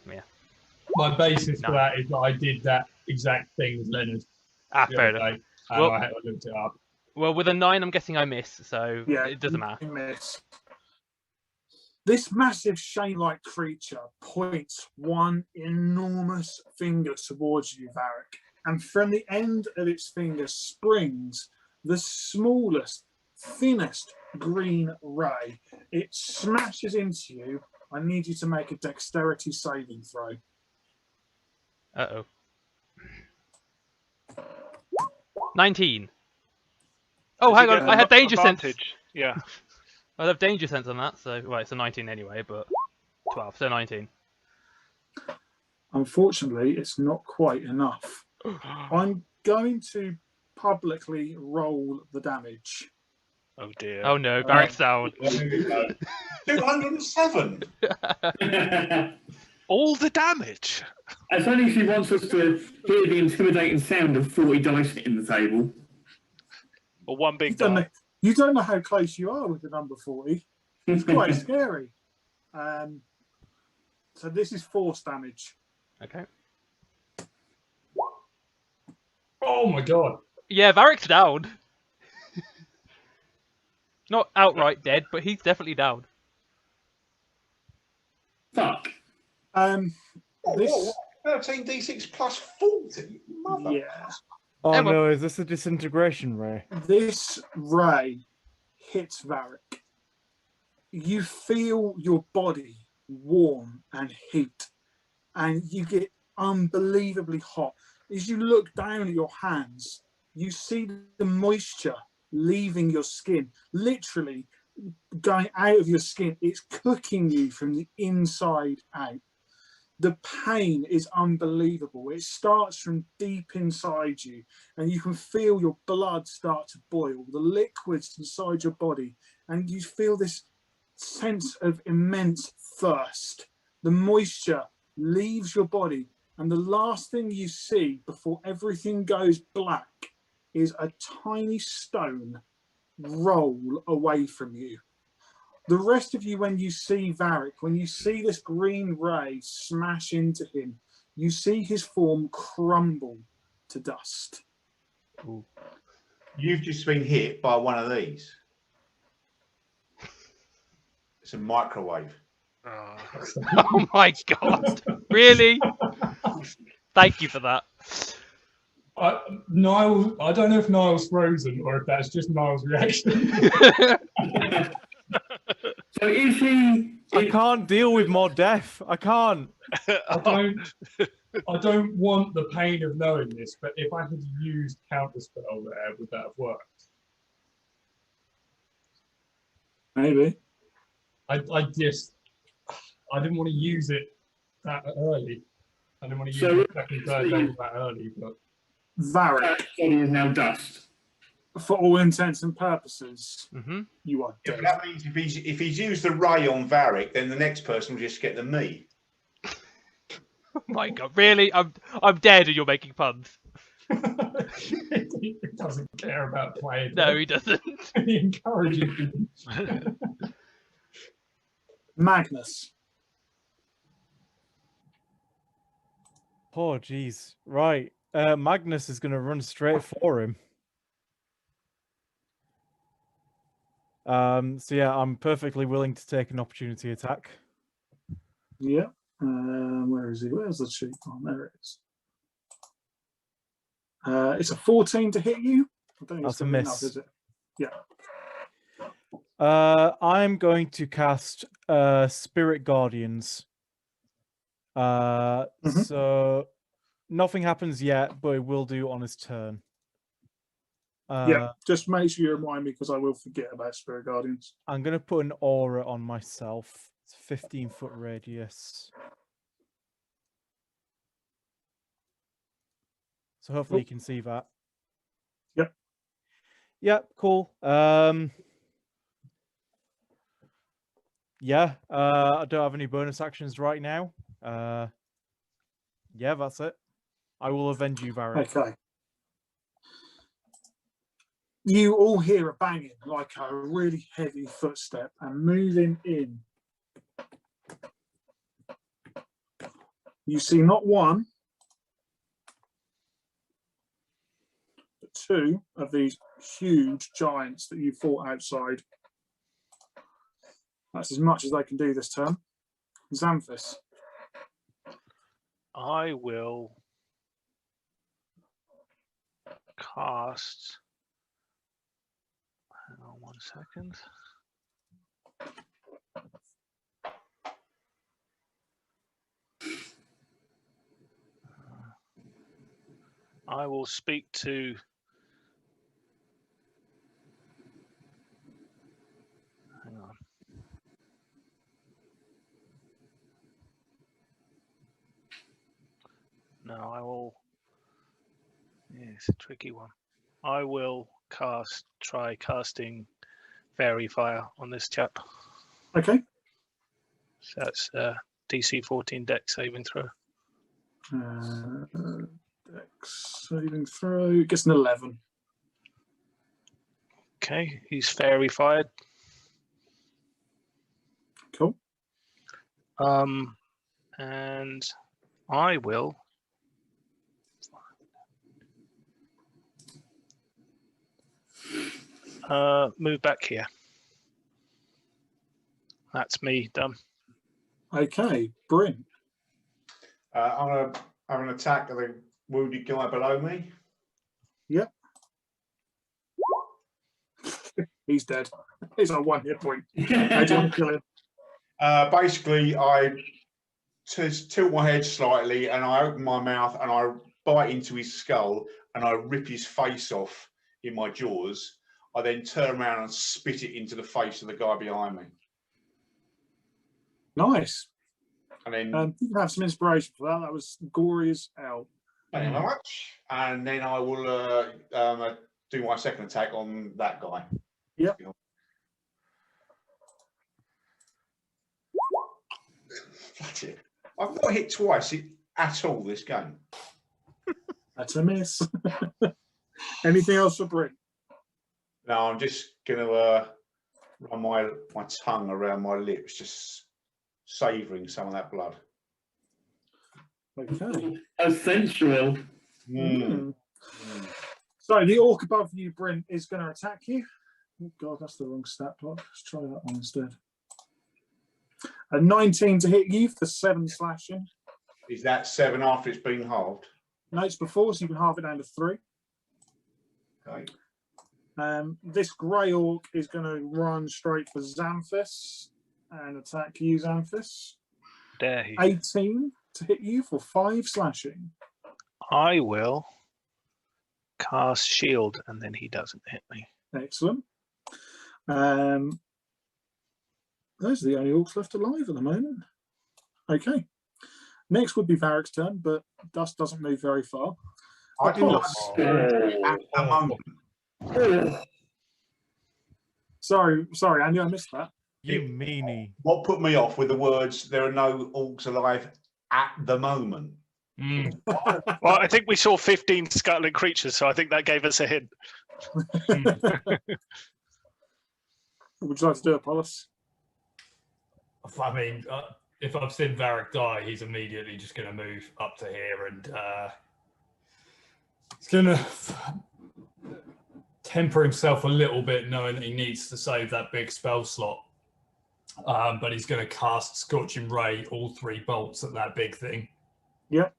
my basis for No. that is that I did that exact thing with Leonard. Ah, the fair other enough. day, and Well- I looked it up. Well, with a 9, I'm guessing I miss, so Yeah, it doesn't matter. you miss. This massive shane-like creature points one enormous finger towards you, Varric, and from the end of its finger springs the smallest, thinnest green ray. It smashes into you. I need you to make a dexterity saving throw. Uh-oh. 19. Oh, hang on. I had danger sense. Advantage. Yeah. I have danger sense on that, so right, it's a 19 anyway, but 12, so 19. Unfortunately, it's not quite enough. I'm going to publicly roll the damage. Oh dear. Oh no, Barrack's down. 207. All the damage. It's only if he wants us to hear the intimidating sound of 40 dice hitting the table. Or one You big don't, know, die. you don't know how close you are with the number 40. It's quite scary. So this is force damage. Okay. Oh my god! Yeah, Varric's down. Not outright dead, but he's definitely down. Fuck. This, 13d6 plus 40. Mother. yeah, Oh Emma. no, is this a disintegration ray? this ray hits Varric. You feel your body warm and heat, and you get unbelievably hot. As you look down at your hands, you see the moisture leaving your skin, literally going out of your skin. It's cooking you from the inside out. The pain is unbelievable. It starts from deep inside you, and you can feel your blood start to boil, the liquids inside your body, and you feel this sense of immense thirst. The moisture leaves your body, and the last thing you see before everything goes black is a tiny stone roll away from you. The rest of you, when you see Varric, when you see this green ray smash into him, you see his form crumble to dust. Ooh. You've just been hit by one of these. It's a microwave. Oh my god! Really? Thank you for that. Niall, I don't know if Niall's frozen or if that's just Niall's reaction. So is he? I can't deal with more death. I can't. I don't want the pain of knowing this, but if I had used counterspell there, would that have worked? Maybe. I didn't want to use it that early. I didn't want to use So- the second, third level that early, but Varric, That body is now dust. for all intents and purposes, Mm-hmm. you are Yeah, dead. but that means if he's used the ray on Varric, then the next person will just get the me. Oh my god! Really? I'm dead, and you're making puns. he doesn't care about playing. No, he doesn't. He encourages you. Magnus. Oh, jeez. Right. Magnus is going to run straight for him. So yeah, I'm perfectly willing to take an opportunity attack. Yeah. Where is he? Where's the sheep? Oh, there it is. It's a 14 to hit you. I don't think That's it's a gonna be miss. enough, is it? Yeah. I'm going to cast Spirit Guardians. So nothing happens yet, but it will do on his turn. Yeah. Just make sure you remind me because I will forget about Spirit Guardians. I'm going to put an aura on myself. It's a 15-foot radius. So hopefully you can see that. Yep. Yep, cool. Yeah, I don't have any bonus actions right now. Yeah, that's it. I will avenge you, Varric. Okay. You all hear a banging, like a really heavy footstep, and moving in. You see not one, but two of these huge giants that you fought outside. That's as much as they can do this turn. Xanthus. I will cast. Hang on 1 second. I will speak to. Hang on. No, I will. Yeah, it's a tricky one. I will try casting Fairy Fire on this chap. Okay. So that's DC 14 Dex saving throw. Dex saving throw. Gets an 11. Okay, he's Fairy Fired. Cool. And I will. Move back here. That's me done. Okay. Bryn. I'm going to have an attack of the wounded guy below me. Yep. He's dead. He's on 1 hit point. I didn't kill him. Basically, I tilt my head slightly and I open my mouth and I bite into his skull and I rip his face off in my jaws. I then turn around and spit it into the face of the guy behind me. Nice. And then, You can have some inspiration for that. That was gory as hell. thank you very much. And then I will do my second attack on that guy. Yep. That's it. I've not hit twice at all this game. That's a miss. Anything else for Bryn? No, I'm just going to run my tongue around my lips, just savouring some of that blood. Okay. How sensual. Mm. So the orc above you, Bryn, is going to attack you. Oh God, that's the wrong stat block. Let's try that one instead. A 19 to hit you for 7 slashing. Is that 7 after it's been halved? No, it's before, so you can halve it down to 3. Okay. This grey orc is going to run straight for Xanthus and attack you, Xanthus. Dare he? 18 to hit you for 5 slashing. I will cast shield, and then he doesn't hit me. Excellent. Those are the only orcs left alive at the moment. Okay. Next would be Varric's turn, but Dust doesn't move very far. I didn't like at the moment. Sorry, Andy, I missed that. You meanie. What put me off with the words, there are no orcs alive at the moment? Well, I think we saw 15 scuttling creatures, so I think that gave us a hint. Would you like to do Apollos? I mean, if I've seen Varric die, he's immediately just going to move up to here and he's going to temper himself a little bit, knowing that he needs to save that big spell slot. But he's going to cast Scorching Ray, all 3 bolts at that big thing. Yep.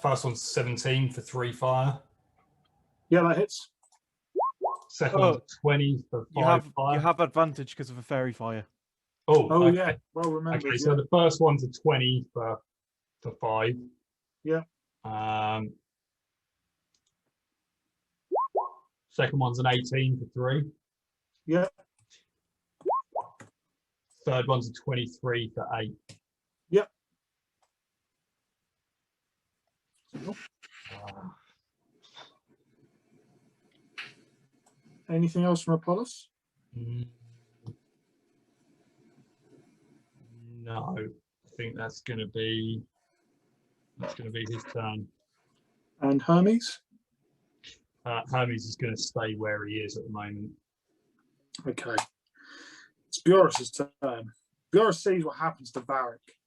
First one's 17 for 3 fire. Yeah, that hits. Second one's 20 for 5 fire. You have advantage because of a fairy fire. Oh, okay. Yeah. Well remembered. Okay, so the first one's a 20 for 5. Yeah. Second one's an 18 for 3. Yeah. Third one's a 23 for 8. Yep. Anything else from Apollos? No, I think that's going to be his turn. And Hermes? Hermes is going to stay where he is at the moment. Okay. It's Bjoris's turn. Bjoris sees what happens to Varric.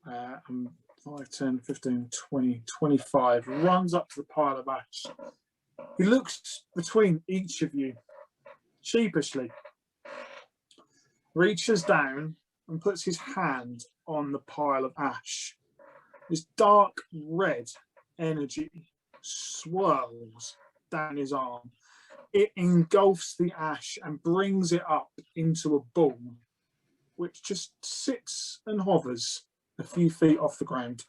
5, 10, 15, 20, 25. Runs up to the pile of ash. He looks between each of you sheepishly, reaches down and puts his hand on the pile of ash. This dark red energy swirls down his arm. It engulfs the ash and brings it up into a ball, which just sits and hovers a few feet off the ground.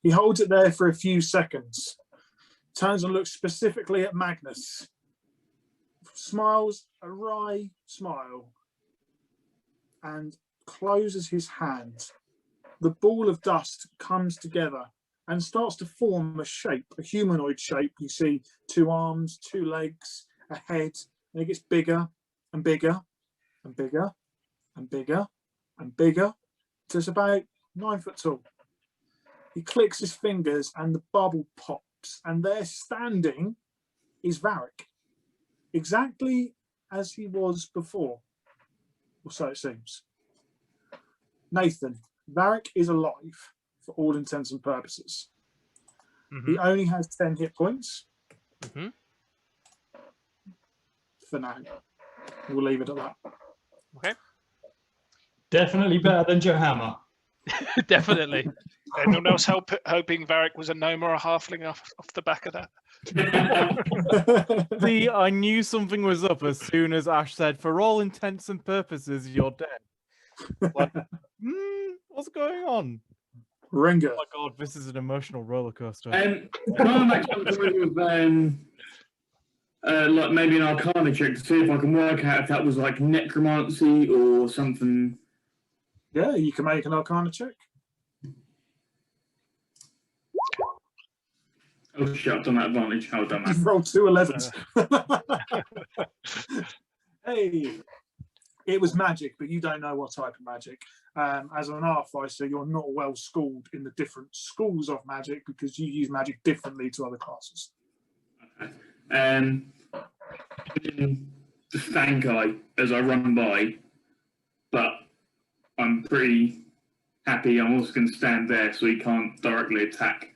He holds it there for a few seconds, turns and looks specifically at Magnus, smiles a wry smile, and closes his hand. The ball of dust comes together and starts to form a shape, a humanoid shape. You see 2 arms, 2 legs, a head, and it gets bigger and bigger and bigger and bigger and bigger. So it's about 9 foot tall. He clicks his fingers and the bubble pops, and there standing is Varric, exactly as he was before, or so it seems. Nathan, Varric is alive for all intents and purposes. He only has 10 hit points. For now. We'll leave it at that. Okay. Definitely better than Johammer. Definitely. Anyone else hoping Varric was a gnome or a halfling off the back of that? See, I knew something was up as soon as Ash said, "For all intents and purposes, you're dead." Like, what's going on? Ringo. Oh my god, this is an emotional roller coaster. Can I make something with like maybe an Arcana check to see if I can work out if that was like necromancy or something? Yeah, you can make an Arcana check. Oh shit, I've done that advantage. How done that? You've rolled 2 11s. Hey. It was magic, but you don't know what type of magic. As an artificer, you're not well schooled in the different schools of magic because you use magic differently to other classes. The stank eye as I run by, but I'm pretty happy. I'm also going to stand there so he can't directly attack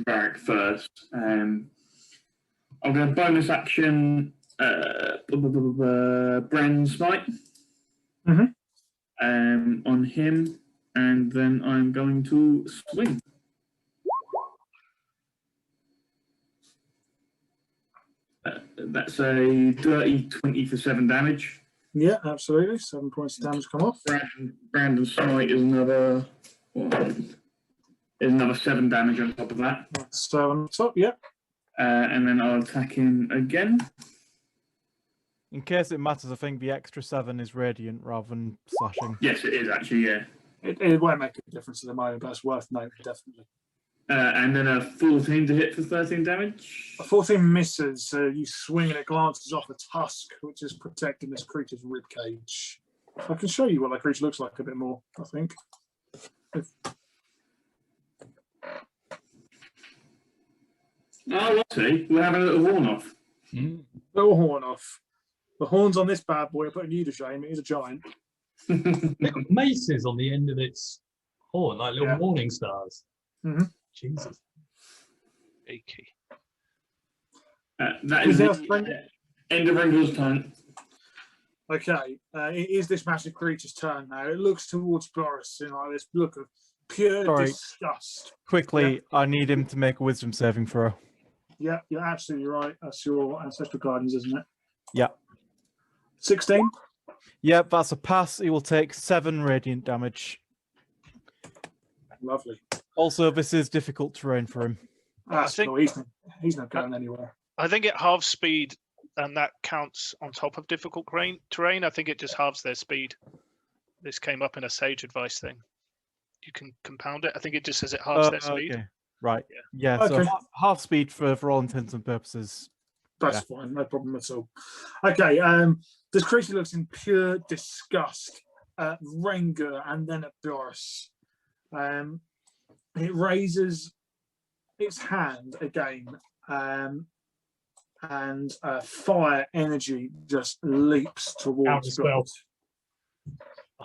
Varric first. I'm going to bonus action Brand Smite on him, and then I'm going to swing. That's a dirty 20 for 7 damage. Yeah, absolutely. 7 points of damage come off. Brandon Smite is another 7 damage on top of that. So on top, yeah. And then I'll attack him again. In case it matters, I think the extra 7 is radiant rather than slashing. Yes, it is actually, yeah. It won't make a difference at the moment, but it's worth noting, definitely. And then a 14 to hit for 13 damage. A 14 misses, so you swing and it glances off a tusk, which is protecting this creature's ribcage. I can show you what that creature looks like a bit more, I think. Oh, I see. We're having a little horn off. Little horn off. The horns on this bad boy are putting you to shame. It is a giant. They've got maces on the end of its horn, like little morning stars. Jesus. Achy. That is the end of Ringo's turn. Okay, it is this massive creature's turn now. It looks towards Boris in like this look of pure disgust. Quickly, I need him to make a wisdom saving throw. Yeah, you're absolutely right. That's your ancestral guidance, isn't it? Yeah. 16? Yep, that's a pass. He will take 7 radiant damage. Lovely. Also, this is difficult terrain for him. That's cool. He's not going anywhere. I think it halves speed, and that counts on top of difficult terrain. I think it just halves their speed. This came up in a sage advice thing. You can compound it. I think it just says it halves their speed. Okay. Right. Yeah. Yeah. So half speed for all intents and purposes. That's fine. No problem at all. Okay. This creature looks in pure disgust at Rengar and then at Boris. It raises its hand again, and fire energy just leaps towards Boris.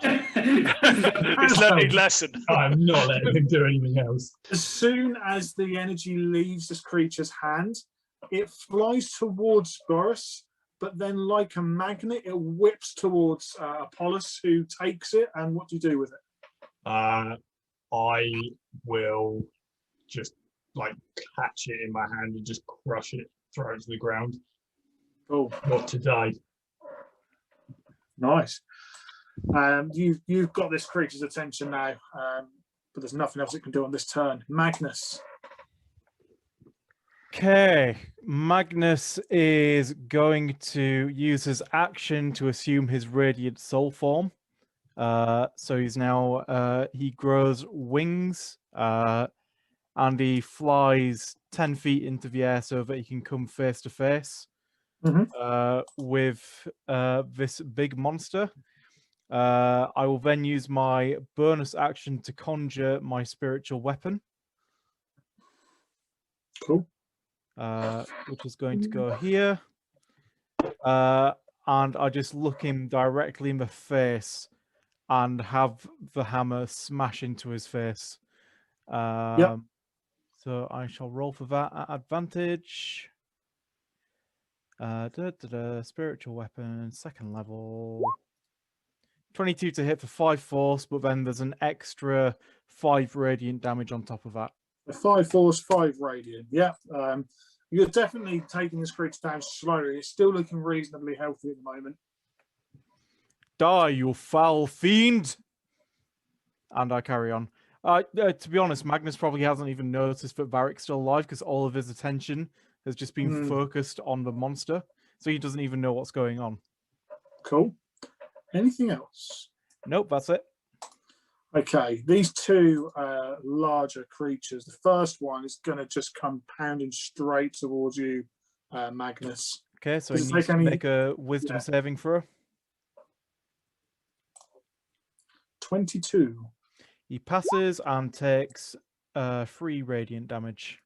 He's learning lesson. I'm not letting him do anything else. As soon as the energy leaves this creature's hand, it flies towards Boris, but then like a magnet, it whips towards Apollos, who takes it. And what do you do with it? I will just like catch it in my hand and just crush it, throw it to the ground. Cool. Not today. Nice. You've got this creature's attention now, but there's nothing else it can do on this turn. Magnus. Okay, Magnus is going to use his action to assume his radiant soul form. So he's now he grows wings, and he flies 10 feet into the air so that he can come face to face with this big monster. I will then use my bonus action to conjure my spiritual weapon. Cool. Which is going to go here. And I just look him directly in the face and have the hammer smash into his face. So I shall roll for that at advantage. Spiritual weapon, 2nd level. 22 to hit for 5 force, but then there's an extra 5 radiant damage on top of that. 5 force, 5 radiant. Yeah. You're definitely taking this creature down slowly. It's still looking reasonably healthy at the moment. Die, you foul fiend! And I carry on. To be honest, Magnus probably hasn't even noticed that Varric's still alive because all of his attention has just been focused on the monster. So he doesn't even know what's going on. Cool. Anything else? Nope, that's it. Okay, these two larger creatures. The first one is going to just come pounding straight towards you, Magnus. Okay, so he needs to make a wisdom saving throw. 22. He passes and takes 3 radiant damage.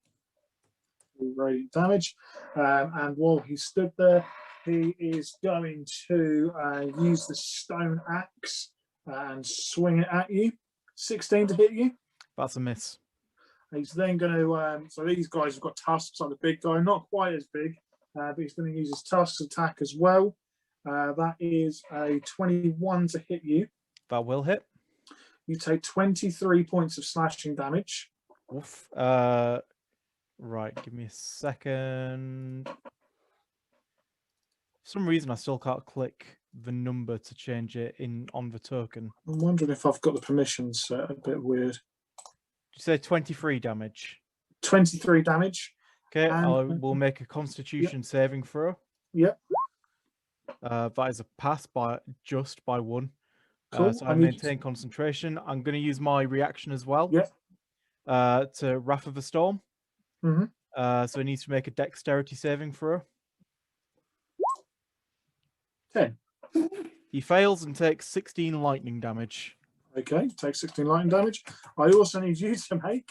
Radiant damage. And while he stood there, he is going to use the stone axe and swing it at you. 16 to hit you. That's a miss. He's then going to, so these guys have got tusks like the big guy, not quite as big, but he's going to use his tusks attack as well. That is a 21 to hit you. That will hit. You take 23 points of slashing damage. Oof. Right, give me a second. For some reason, I still can't click the number to change it on the token. I'm wondering if I've got the permissions set. A bit weird. Did you say 23 damage? 23 damage. Okay, And we'll make a Constitution saving throw. Yep. That is a pass by 1. Cool. So I maintain concentration. I'm going to use my reaction as well. Yep. To Wrath of the Storm. Mm-hmm. So he needs to make a Dexterity saving throw. 10. He fails and takes 16 lightning damage. Okay, take 16 lightning damage. I also need you to make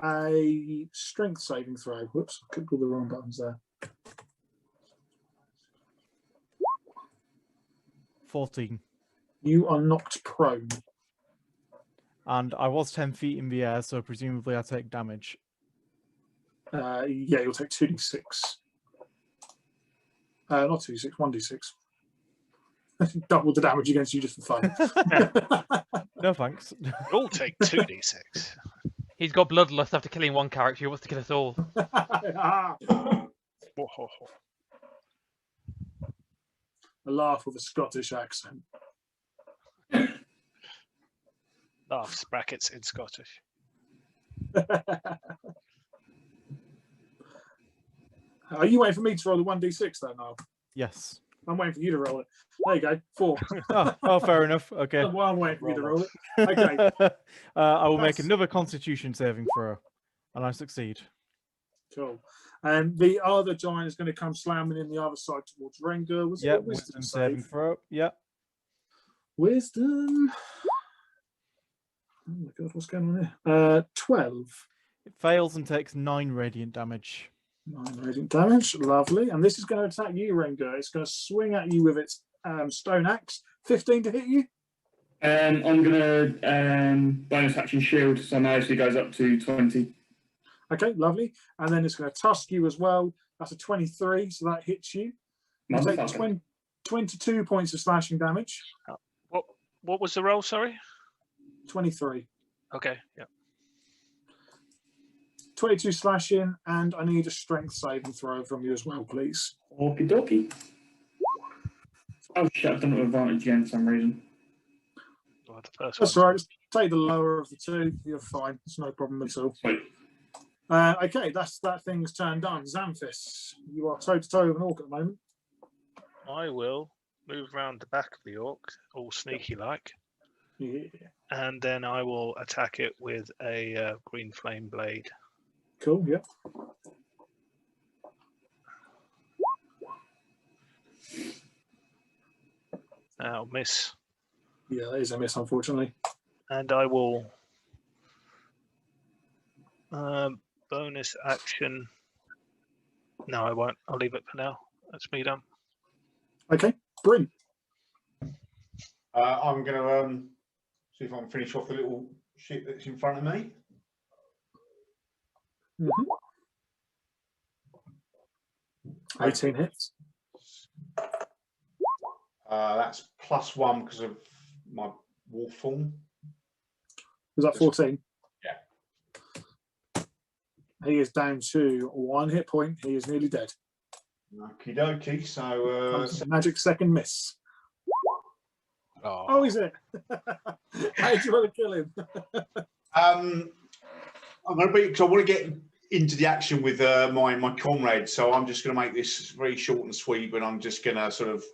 a strength saving throw. Whoops, I clicked all the wrong buttons there. 14. You are knocked prone. And I was 10 feet in the air, so presumably I take damage. Yeah, you'll take 2d6. Not 2d6, 1d6. Double the damage against you just for fun. No thanks. We'll take 2d6. He's got bloodlust after killing one character. He wants to kill us all. A laugh with a Scottish accent. Laughs, brackets in Scottish. Are you waiting for me to roll the 1d6 then, Niall? Yes. I'm waiting for you to roll it. There you go, 4. Oh, fair enough. Okay. Well, I'm waiting for you to roll it. Okay. I will make another Constitution saving throw, and I succeed. Cool. And the other giant is going to come slamming in the other side towards Rengar. Was it a wisdom saving throw. Yeah. Wisdom. Oh my god, what's going on here? 12. It fails and takes 9 radiant damage. 9 radiant damage, lovely. And this is going to attack you, Rengar. It's going to swing at you with its stone axe. 15 to hit you. I'm going to bonus action shield, so my AC goes up to 20. Okay, lovely. And then it's going to tusk you as well. That's a 23, so that hits you. You take 22 points of slashing damage. What was the roll, sorry? 23. Okay, yeah. 22 slashing, and I need a strength saving throw from you as well, please. Okie dokie. Oh shit, I've done it with advantage again for some reason. Well, the first That's one. all right. Just take the lower of the two. You're fine. It's no problem at all. Sweet. Okay, that thing's turned done. Xanthus, you are toe-to-toe with an orc at the moment. I will move around the back of the orc, all sneaky like. Yeah. And then I will attack it with a green flame blade. Cool, yeah. I'll miss. Yeah, that is a miss, unfortunately. And I will bonus action. No, I won't. I'll leave it for now. That's me done. Okay, brilliant. I'm going to see if I can finish off the little shit that's in front of me. Mm-hmm. 18 hits. That's +1 because of my wolf form. Was that 14? Yeah. He is down to 1 hit point. He is nearly dead. Okie dokie. So, magic second miss. Oh, is it? How do you want to kill him? I'm going to be, because I want to get into the action with my comrade. So I'm just going to make this very short and sweet, but I'm just going to sort of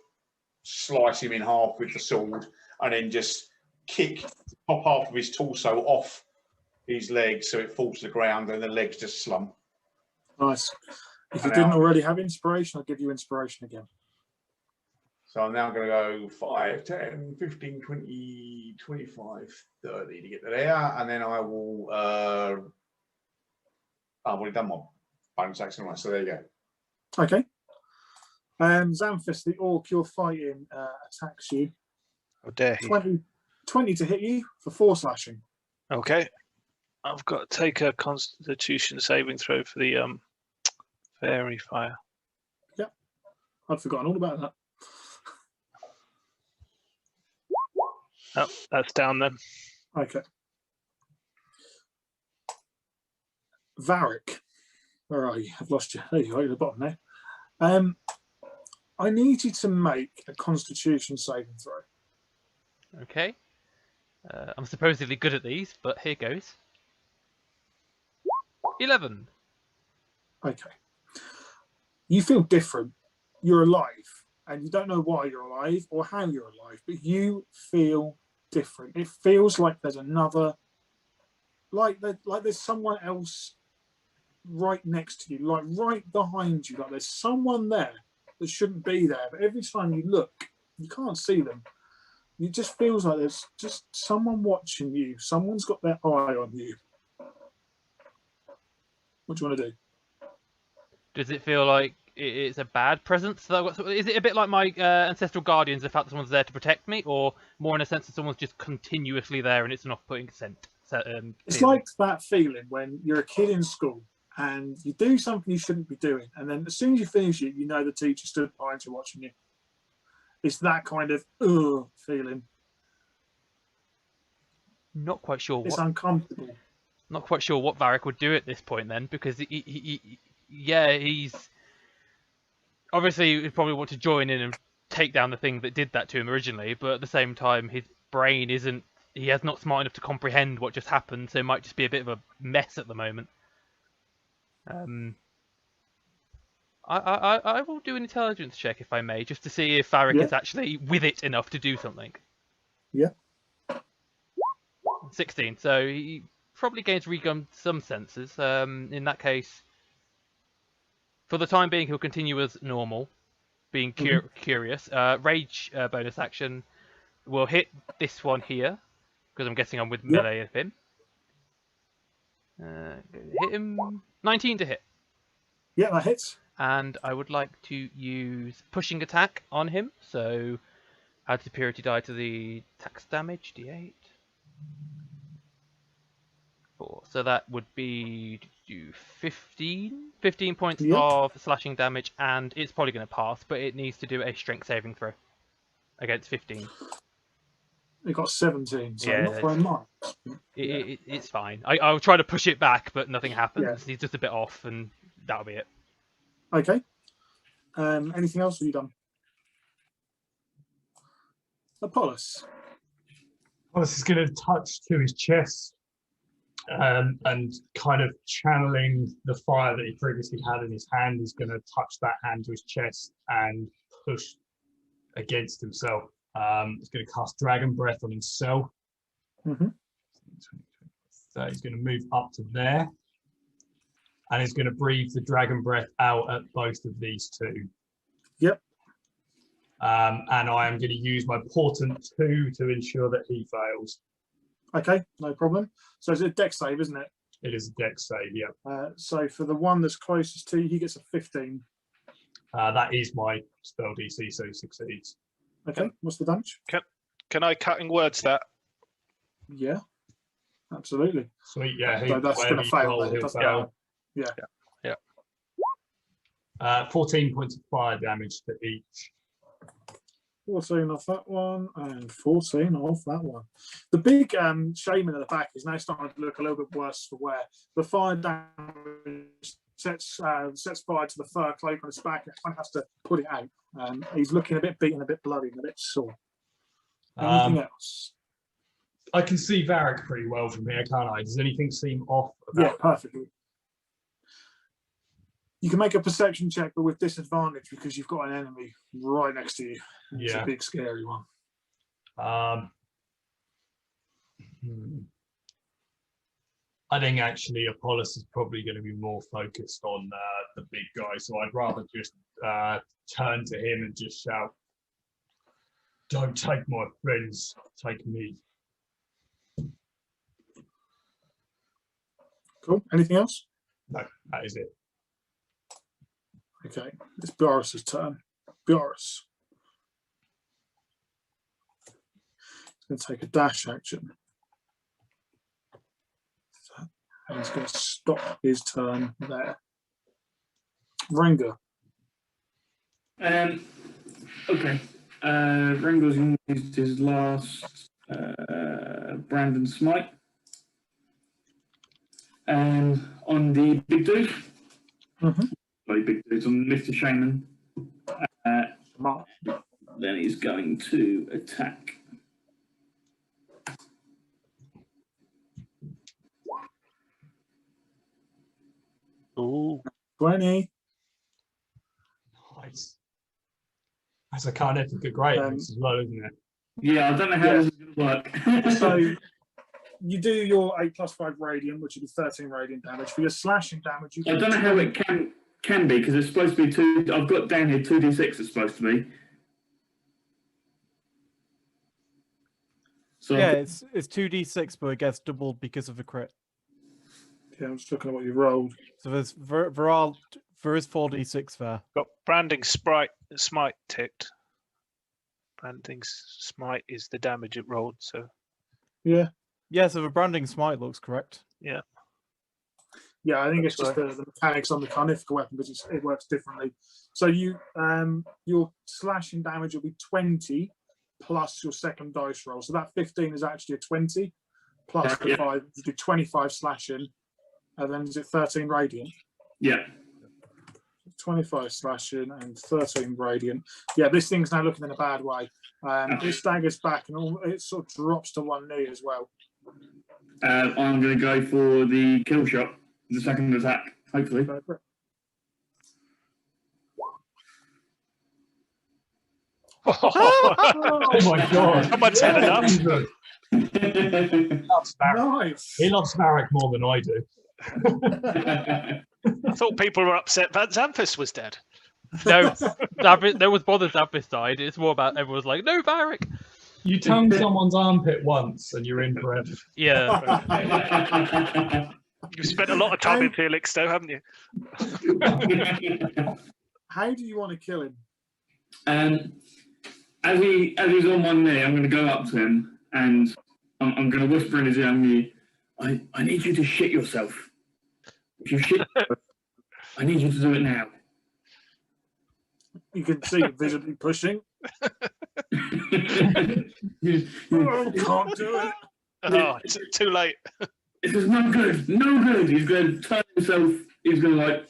slice him in half with the sword and then just kick the top half of his torso off his legs so it falls to the ground and the legs just slump. Nice. If you didn't already have inspiration, I'll give you inspiration again. So I'm now going to go 5, 10, 15, 20, 25, 30 to get to there. And then I will, I've already done my bonus action, right? So there you go. Okay. Xanthus, the orc you're fighting, attacks you. How dare he? 20 to hit you for 4 slashing. Okay. I've got to take a Constitution saving throw for the fairy fire. Yep. I'd forgotten all about that. Oh, that's down then. Okay. Varric, where are you? I've lost you. There you are, at the bottom there. I need you to make a Constitution saving throw. Okay. I'm supposedly good at these, but here goes. 11. Okay. You feel different. You're alive, and you don't know why you're alive or how you're alive, but you feel different. It feels like there's another, like there's someone else right next to you, like right behind you, like there's someone there that shouldn't be there. But every time you look, you can't see them. It just feels like there's just someone watching you. Someone's got their eye on you. What do you want to do? Does it feel like it's a bad presence? Is it a bit like my ancestral guardians, the fact that someone's there to protect me, or more in a sense that someone's just continuously there and it's an off-putting scent? It's like that feeling when you're a kid in school and you do something you shouldn't be doing, and then as soon as you finish it, you know the teacher stood behind you watching you. It's that kind of feeling. Not quite sure It's what. uncomfortable. Not quite sure what Varric would do at this point then, because he's obviously he'd probably want to join in and take down the thing that did that to him originally, but at the same time his brain isn't. He is not smart enough to comprehend what just happened, so it might just be a bit of a mess at the moment. I will do an intelligence check if I may, just to see if Varric is actually with it enough to do something. Yeah. 16, so he probably gains recon some senses. In that case, for the time being, he'll continue as normal, being curious. Rage bonus action will hit this one here, because I'm guessing I'm with melee of him. Hit him. 19 to hit. Yeah, that hits. And I would like to use pushing attack on him. So add superiority die to the tax damage, d8. 4. So that would be 15 points of slashing damage, and it's probably going to pass, but it needs to do a strength saving throw against 15. It got 17, so Yeah, not very much. It's fine. I'll try to push it back, but nothing happens. Yeah. He's just a bit off, and that'll be it. Okay. Anything else have you done? Apollos. Apollos is going to touch to his chest and kind of channeling the fire that he previously had in his hand. He's going to touch that hand to his chest and push against himself. He's going to cast Dragon Breath on himself. So he's going to move up to there. And he's going to breathe the Dragon Breath out at both of these two. Yep. And I am going to use my Portent 2 to ensure that he fails. Okay, no problem. So it's a dex save, isn't it? It is a dex save, yeah. So for the one that's closest to you, he gets a 15. That is my spell DC, so he succeeds. Okay, what's the damage? Can I cutting words that? Yeah, absolutely. Sweet, yeah. So that's going to fail. He'll fail. Yeah. 14 points of fire damage to each. 14 off that one and 14 off that one. The big shaman at the back is now starting to look a little bit worse for wear. The fire damage sets fire to the fur cloak on his back and kind of has to put it out. He's looking a bit beaten, a bit bloody, and a bit sore. Anything else? I can see Varric pretty well from here, can't I? Does anything seem off about Yeah, perfectly. You can make a perception check, but with disadvantage because you've got an enemy right next to you. It's a big, scary one. I think actually Apollos is probably going to be more focused on the big guy, so I'd rather just turn to him and just shout, Don't take my friends, take me. Cool. Anything else? No, that is it. Okay, it's Boris's turn. Boris. He's going to take a dash action. And he's going to stop his turn there. Renga. Okay. Rengo's used his last Brandon Smite. On the big dude. Very big dudes on Mr. Shaman. Then he's going to attack. Ooh. 20. Nice. That's a carnific great as well, isn't it? Yeah, I don't know how this is going to work. So you do your 8+5 radiant, which would be 13 radiant damage. For your slashing damage, you I don't know how it can be, because it's supposed to be 2. I've got down here 2d6 it's supposed to be. So Yeah, it's 2d6, but it gets doubled because of a crit. Yeah, I'm just looking at what you rolled. So there is 4d6 there. Got branding smite ticked. Branding smite is the damage it rolled, so Yeah. Yeah, so the branding smite looks correct. yeah. Yeah, I think That's it's just the mechanics on the carnific weapon, but it works differently. So you your slashing damage will be 20 plus your second dice roll. So that 15 is actually a 20 plus the 5. You do 25 slashing, and then is it 13 radiant? yeah. 25 slashing and 13 radiant. Yeah, this thing's now looking in a bad way. It staggers back and it sort of drops to one knee as well. I'm going to go for the kill shot, the second attack, hopefully. Go for it. Oh my god. Someone's had enough. Nice. He loves Marek more than I do. I thought people were upset that Xanthus was dead. No, Zavis, no one's bothered Zavis died. It's more about everyone's like, no, Varric. You tongue someone's armpit once and you're in forever. Yeah. You've spent a lot of time in Felix, though, haven't you? How do you want to kill him? As he's on one knee, I'm going to go up to him and I'm going to whisper in his ear, I need you to shit yourself. If you shit yourself, I need you to do it now. You can see him visibly pushing. Can't Can't do it. Oh, too late. This is no good, no good. He's going to turn himself, he's going to like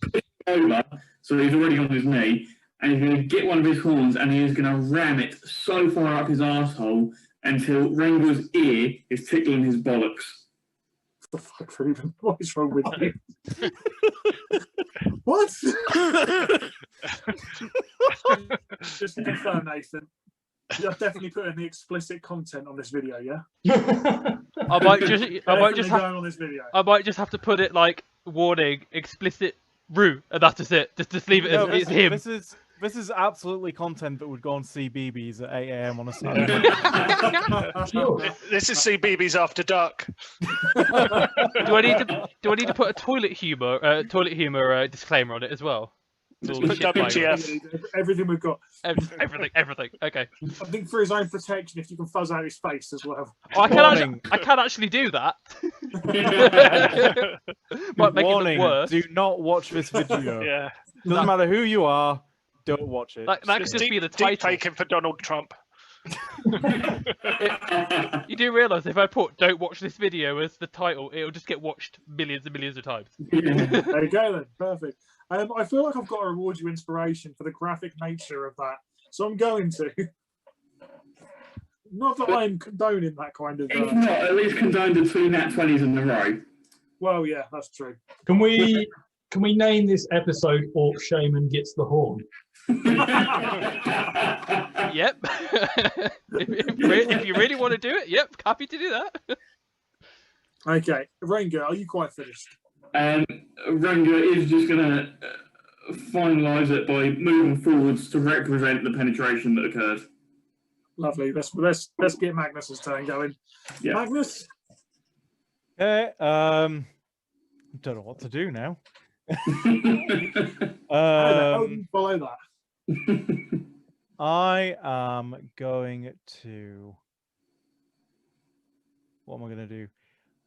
push over, so he's already on his knee, and he's going to get one of his horns and he is going to ram it so far up his arsehole until Rengo's ear is tickling his bollocks. What the fuck, Ruben? What is wrong with you? What? Just to confirm, Nathan, you're definitely putting the explicit content on this video, yeah? I might just Definitely have, going on this video. I might just have to put it like warning, explicit Rue, and that's just it. Just leave it No, as it's him. This is absolutely content that would go on CBeebies at 8 AM on a Sunday. This is CBeebies After Dark. Do I need to put a toilet humor disclaimer on it as well? Just All put shit WTF. Everything we've got. Everything. Okay. I think for his own protection, if you can fuzz out his face as well. Oh, I Warning. can actually do that. Might make Warning, it look worse. do not watch this video. Yeah. Doesn't matter who you are, don't watch it. That could It's just be the deep title. taking for Donald Trump. You do realise if I put "Don't watch this video" as the title, it'll just get watched millions and millions of times. There you go then. Perfect. I feel like I've got to reward you inspiration for the graphic nature of that. So I'm going to. Not that I'm condoning that kind of... If not, at least condone the 2 nat 20s in a row. Well, yeah, that's true. Can we name this episode Orc Shaman Gets the Horn? Yep. if you really want to do it, yep, happy to do that. Okay, Renga, are you quite finished? Renga is just going to finalise it by moving forwards to represent the penetration that occurred. Lovely. Let's get Magnus's turn going. Yeah. Magnus. Okay. Don't know what to do now. How the hell do you follow that? I am going to. What am I going to do?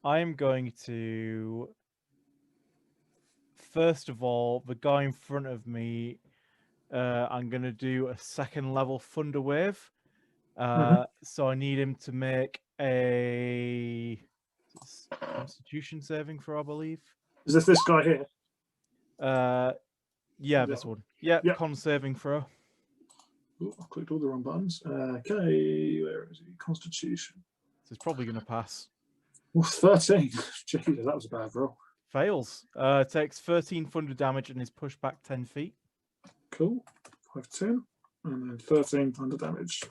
I am going to. First of all, the guy in front of me, I'm going to do a second level Thunder Wave. So I need him to make a Constitution saving throw, I believe. Is this guy here? Yeah, this one. Yeah, Yep. con saving throw. Ooh, I clicked all the wrong buttons. Okay, where is he? Constitution. So it's probably going to pass. Well, 13. Jesus, that was a bad roll. Fails. Takes 13 thunder damage and is pushed back 10 feet. Cool. 5, 10, and then 13 thunder damage.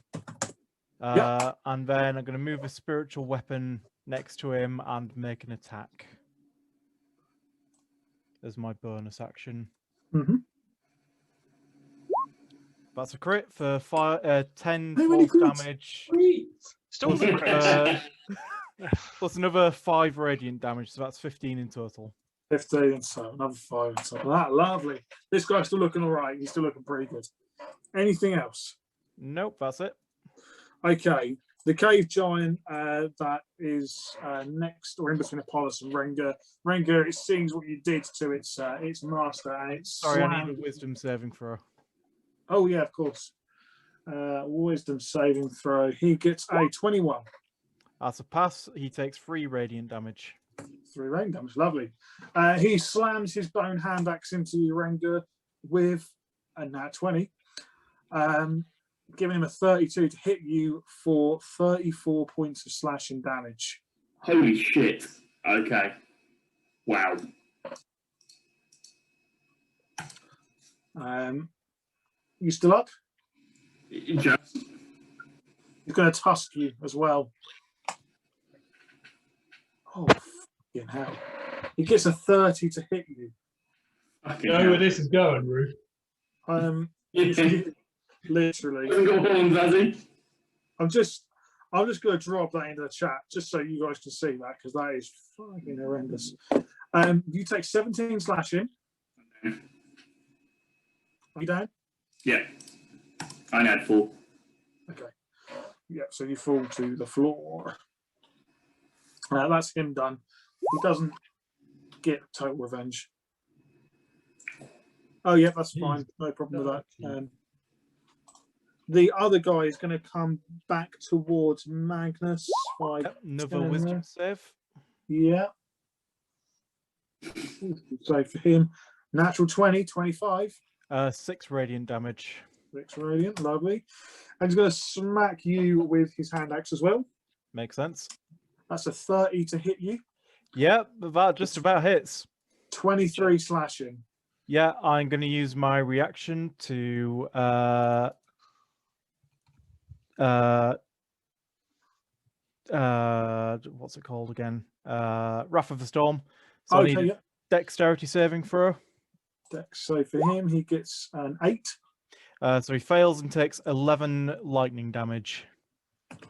And then I'm going to move a spiritual weapon next to him and make an attack as my bonus action. That's a crit for 10 force damage. Still the crits. Plus another 5 radiant damage, so that's 15 in total. 15 and so another 5 and so that. Lovely. This guy's still looking all right. He's still looking pretty good. Anything else? Nope, that's it. Okay. The cave giant that is next or in between Apollos and Rengar. Rengar, it sees what you did to its master, and it's Sorry, I need a wisdom saving throw. Oh yeah, of course. Wisdom saving throw. He gets a 21. That's a pass. He takes 3 radiant damage. 3 radiant damage. Lovely. He slams his bone hand axe into you, Rengar, with a nat 20. Giving him a 32 to hit you for 34 points of slashing damage. Holy shit. Okay. Wow. You still up? Just. He's going to tusk you as well. Oh, fucking hell. He gets a 30 to hit you. You know where this is going, Ruth? Literally. I'm just going to drop that into the chat just so you guys can see that, because that is fucking horrendous. You take 17 slashing. Are you down? Yeah. I had 4. Okay. Yeah, so you fall to the floor. That's him done. He doesn't get total revenge. Oh, yeah, that's fine. No problem with that. The other guy is going to come back towards Magnus. Another wisdom save. Yeah. So for him, natural 20, 25. 6 radiant damage. 6 radiant, lovely. And he's going to smack you with his hand axe as well. Makes sense. That's a 30 to hit you. Yeah, that just about hits. 23 slashing. Yeah, I'm going to use my reaction to what's it called again? Wrath of the Storm. So Okay, I need a dexterity saving throw. Dex. So for him, he gets an 8. So he fails and takes 11 lightning damage.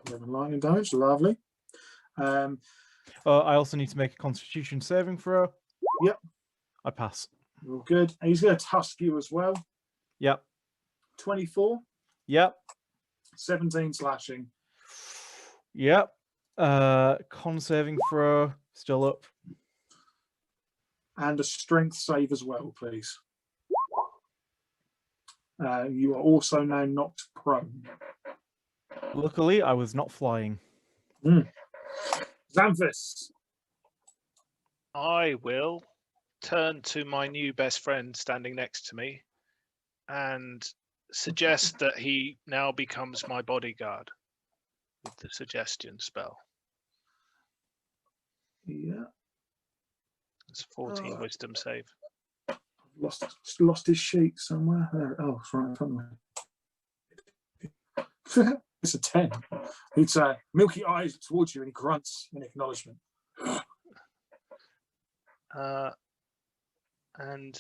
11 lightning damage, lovely. I also need to make a Constitution saving throw. Yep. I pass. All good. And he's going to tusk you as well. Yep. 24. Yep. 17 slashing. Yep. Con saving throw, still up. And a strength save as well, please. You are also now knocked prone. Luckily, I was not flying. Xanthus. I will turn to my new best friend standing next to me and suggest that he now becomes my bodyguard with the suggestion spell. Yeah. It's 14 wisdom save. I've lost his sheet somewhere. There. Oh, it's right in front of me. It's a 10. It's milky eyes towards you and he grunts in acknowledgement. And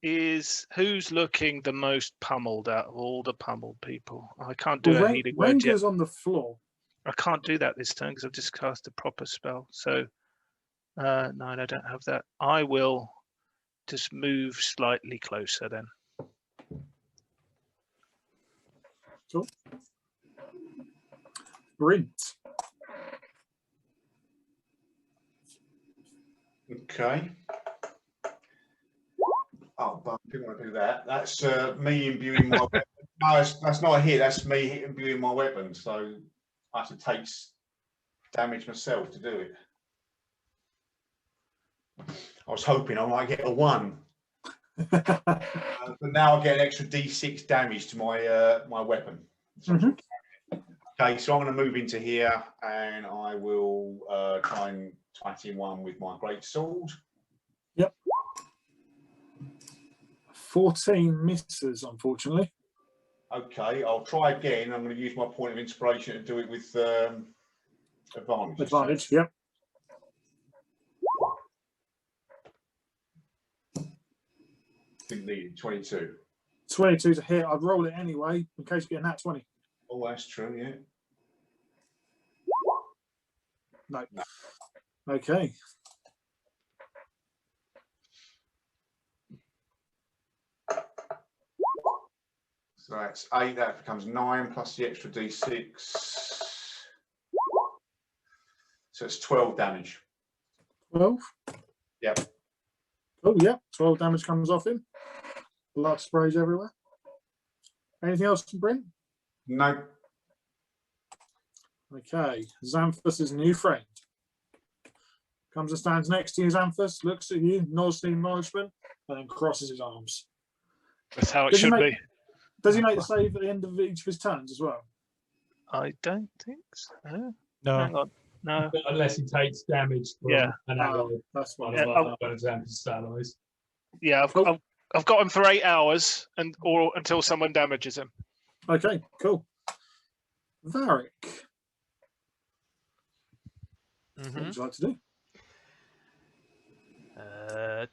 is who's looking the most pummeled out of all the pummeled people? I can't do Well, a healing word yet. Ranger's on the floor. I can't do that this turn because I've just cast a proper spell. So, no, I don't have that. I will just move slightly closer then. Cool. Brint. Okay. Oh, but I didn't want to do that. That's me imbuing my weapon. No, that's not a hit. That's me imbuing my weapon. So I have to take damage myself to do it. I was hoping I might get a 1. But now I get an extra D6 damage to my my weapon. Mhm. Okay, so I'm going to move into here and I will try and twat in one with my great sword. Yep. 14 misses, unfortunately. Okay, I'll try again. I'm going to use my point of inspiration to do it with advantage. Advantage, yep. Didn't need it, 22. 22 to hit. I'd roll it anyway in case you get a nat 20. Oh, that's true, yeah. No. No. Okay. So that's 8, that becomes 9 plus the extra D6. So it's 12 damage. 12. Yep. Oh, yeah. 12 damage comes off him. Blood sprays everywhere. Anything else from Brent? No. Okay. Xanthus' new friend. Comes and stands next to you, Xanthus, looks at you, nods the acknowledgement, and then crosses his arms. That's how it Does he should make- be. Does he make the save at the end of each of his turns as well? I don't think so. No. Hang on. No. Unless he takes damage from Yeah. an ally. That's One one. of Yeah, our one of Xanthus' allies. Yeah, Cool. I've got him for 8 hours or until someone damages him. Okay, cool. Varric, what would you like to do?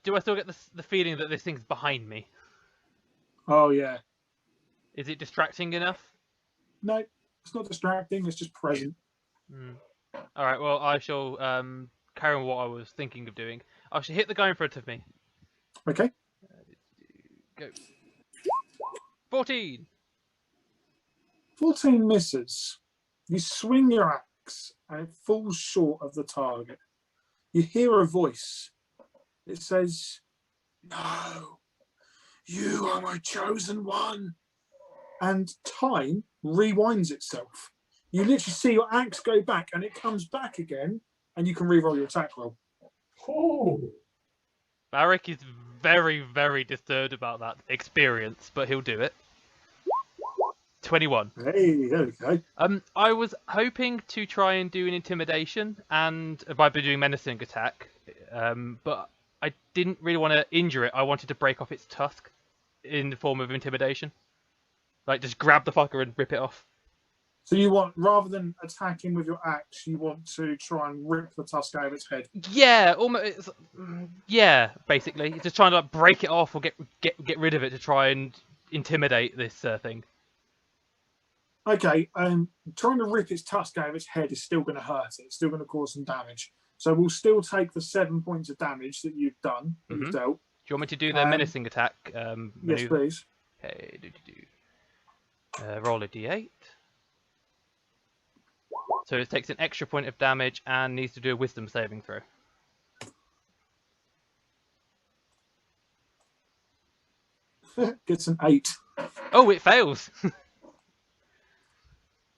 Do I still get the feeling that this thing's behind me? Oh, yeah. Is it distracting enough? No, it's not distracting, it's just present. All right. Well, I shall carry on what I was thinking of doing. I shall hit the guy in front of me. Okay. Go. 14. 14 misses. You swing your axe and it falls short of the target. You hear a voice. It says, "No, you are my chosen one." And time rewinds itself. You literally see your axe go back and it comes back again, and you can reroll your attack roll. Oh, Varric is very, very disturbed about that experience, but he'll do it. 21. Hey, there we go. I was hoping to try and do an intimidation and by doing menacing attack, but I didn't really want to injure it. I wanted to break off its tusk in the form of intimidation. Like, just grab the fucker and rip it off. So you want, rather than attacking with your axe, you want to try and rip the tusk out of its head. Yeah, almost. Yeah, basically, just trying to like break it off or get rid of it to try and intimidate this thing. Okay, trying to rip its tusk out of its head is still going to hurt it. It's still going to cause some damage. So we'll still take the 7 points of damage that you've done, that you've dealt. Do you want me to do the menacing attack? Yes, maneuver? please. Okay, roll a d8. So it takes an extra point of damage and needs to do a wisdom saving throw. Gets an 8. Oh, it fails!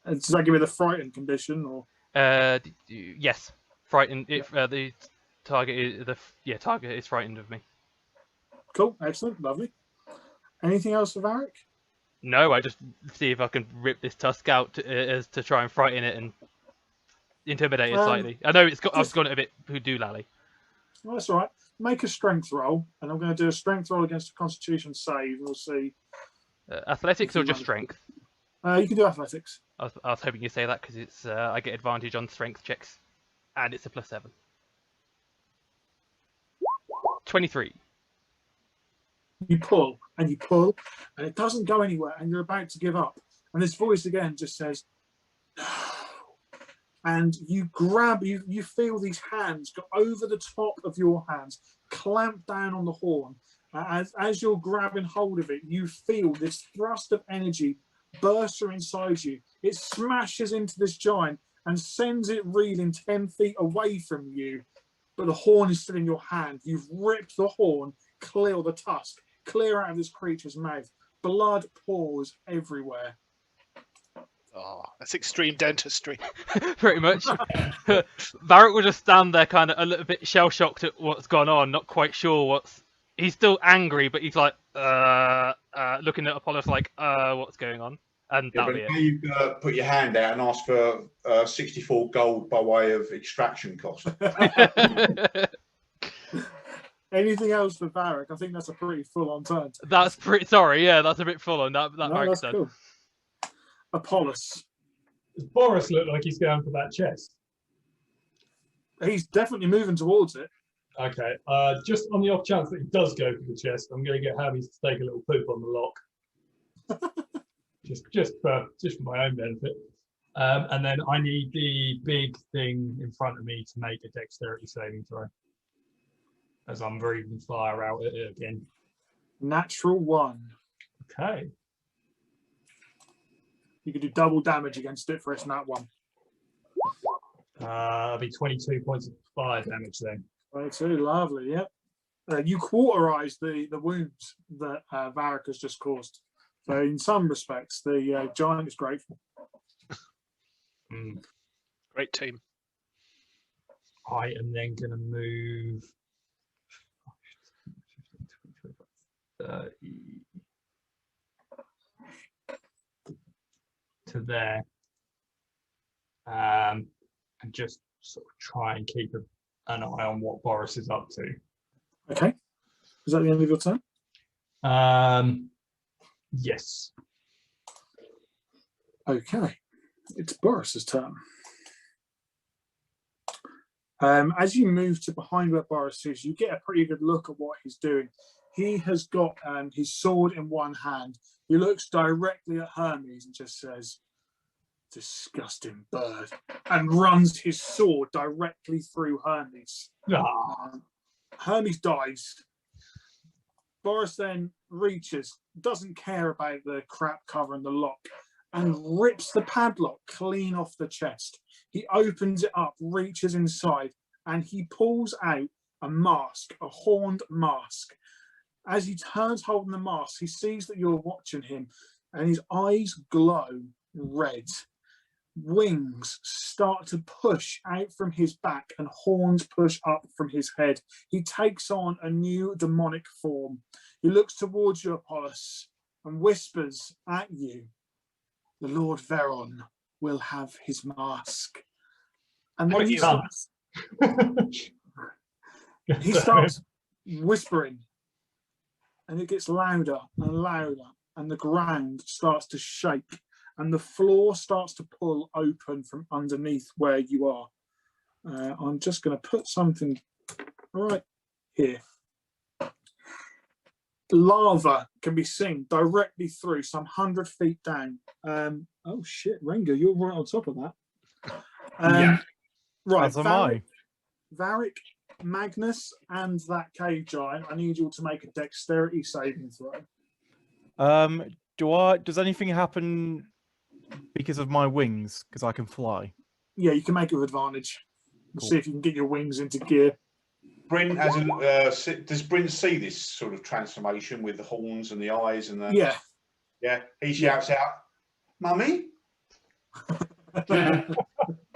Does that give it a frightened condition, or? Yes. Frightened. The target is target is frightened of me. Cool, excellent, lovely. Anything else for Varric? No, I just see if I can rip this tusk out to try and frighten it and intimidate it slightly. I know I've gone a bit hoodoo-lally. Well, that's all right. Make a strength roll, and I'm going to do a strength roll against a Constitution save. We'll see. Athletics or just strength? You can do athletics. I was hoping you'd say that because it's I get advantage on strength checks, and it's a +7. 23. you pull, and it doesn't go anywhere, and you're about to give up. And this voice again just says, no. And you grab, you feel these hands go over the top of your hands, clamp down on the horn. As you're grabbing hold of it, you feel this thrust of energy burst from inside you. It smashes into this giant and sends it reeling 10 feet away from you. But the horn is still in your hand. You've ripped the horn clear, the tusk clear out of this creature's mouth. Blood pours everywhere. Oh, that's extreme dentistry. Pretty much. Varric will just stand there kind of a little bit shell-shocked at what's gone on, not quite sure what's... He's still angry, but he's like, looking at Apollos like, what's going on? And Yeah, that'll but be now you put your hand out and ask for 64 gold by way of extraction cost. it. Anything else for Varric? I think that's a pretty full-on turn. That's pretty... Sorry, yeah, that's a bit full on. That No, Varric's that's done. cool. Apollos. Does Boris look like he's going for that chest? He's definitely moving towards it. Okay. Just on the off chance that he does go for the chest, I'm going to get Hermes to take a little poop on the lock. just for my own benefit. And then I need the big thing in front of me to make a dexterity saving throw, as I'm breathing fire out at it again. Natural 1. Okay. You could do double damage against it for its nat 1. That'll be 22 points of fire damage then. 22, lovely, yep. You cauterize the wounds that Varric has just caused. So in some respects, the giant is grateful. Great team. I am then going to move 30 to there, and just sort of try and keep an eye on what Boris is up to. Okay. Is that the end of your turn? Yes. Okay. It's Boris's turn. As you move to behind where Boris is, you get a pretty good look at what he's doing. He has got his sword in one hand. He looks directly at Hermes and just says, "Disgusting bird," and runs his sword directly through Hermes. Hermes dies. Boris then reaches, doesn't care about the crap covering the lock, and rips the padlock clean off the chest. He opens it up, reaches inside, and he pulls out a mask, a horned mask. As he turns holding the mask, he sees that you're watching him, and his eyes glow red. Wings start to push out from his back and horns push up from his head. He takes on a new demonic form. He looks towards you, Apollos, and whispers at you, "The Lord Veron will have his mask." And then he starts whispering, and it gets louder and louder, and the ground starts to shake, and the floor starts to pull open from underneath where you are. I'm just going to put something right here. Lava can be seen directly through some 100 feet down. Oh shit, Renga, you're right on top of that. Yeah. Right, As am I. Varric, Magnus, and that cave giant, I need you all to make a dexterity saving throw. Does anything happen because of my wings? Because I can fly. Yeah, you can make it with advantage. Cool. See if you can get your wings into gear. Bryn does Bryn see this sort of transformation with the horns and the eyes and the Yeah. He shouts out, "Mummy!"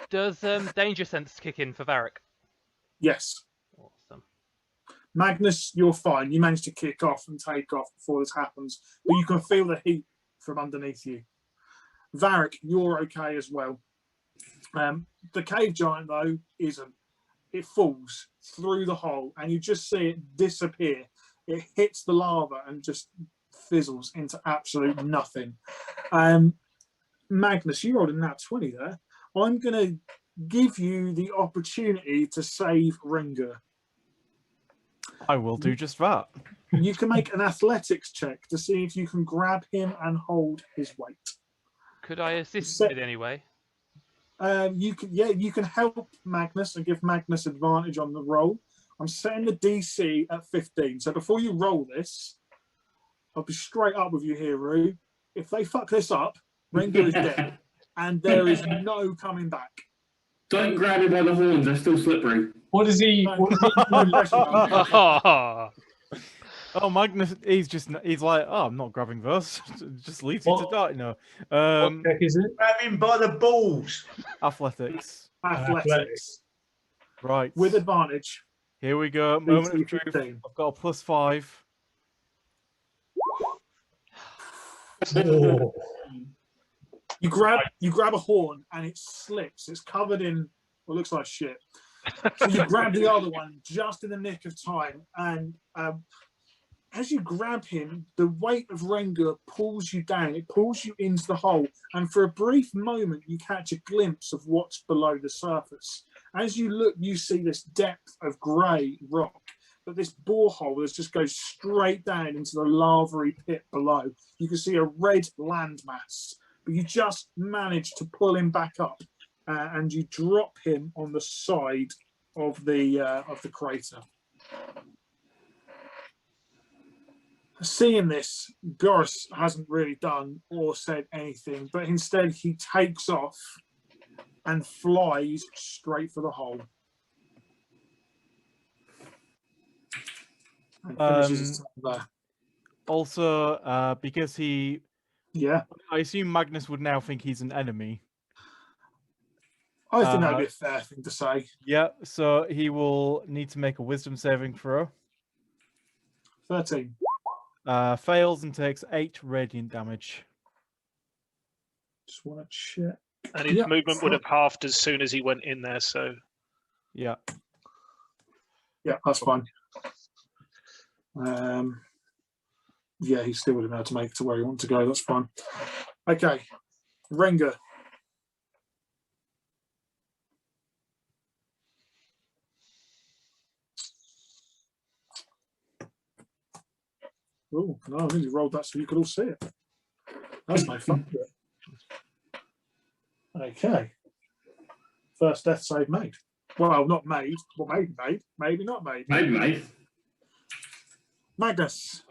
Does danger sense kick in for Varric? Yes. Awesome. Magnus, you're fine. You managed to kick off and take off before this happens, but you can feel the heat from underneath you. Varric, you're okay as well. The cave giant, though, isn't. It falls through the hole, and you just see it disappear. It hits the lava and just fizzles into absolute nothing. Magnus, you rolled a nat 20 there. I'm going to give you the opportunity to save Renga. I will do just that. You can make an athletics check to see if you can grab him and hold his weight. Could I assist Set- in any way? You can help Magnus and give Magnus advantage on the roll. I'm setting the DC at 15. So before you roll this, I'll be straight up with you here, Rue. If they fuck this up, Rengar is dead, and there is no coming back. Don't grab him by the horns; they're still slippery. What does he? No, What does he no do? pressure, man. Oh, Magnus, he's like, oh, I'm not grabbing those. Just leaves you to What- die. No. What check is it? Grab him by the balls. Athletics. Athletics Right. with advantage. Here we go. Moment DC of truth. 15. I've got a +5. Oh. You grab a horn and it slips. It's covered in what looks like shit. So you grab the other one just in the nick of time, and as you grab him, the weight of Rengar pulls you down. It pulls you into the hole, and for a brief moment, you catch a glimpse of what's below the surface. As you look, you see this depth of grey rock, but this borehole that just goes straight down into the lavary pit below. You can see a red landmass, but you just manage to pull him back up, and you drop him on the side of the crater. Seeing this, Boris hasn't really done or said anything, but instead he takes off and flies straight for the hole. And finishes his time there. Also, because Yeah. I assume Magnus would now think he's an enemy. I think that'd be a fair thing to say. Yeah, so he will need to make a wisdom saving throw. 13. Fails and takes 8 radiant damage. Just want to check. And his Yep. movement would have halved as soon as he went in there. So Yeah. Yeah, that's fine. Yeah, he still would have been able to make it to where he wants to go. That's fine. Okay. Rengar. Oh, no, I nearly rolled that so you could all see it. That's no fun. Okay. First death save made. Well, not made. Well, maybe made. Maybe not made. Maybe, mate. Magnus.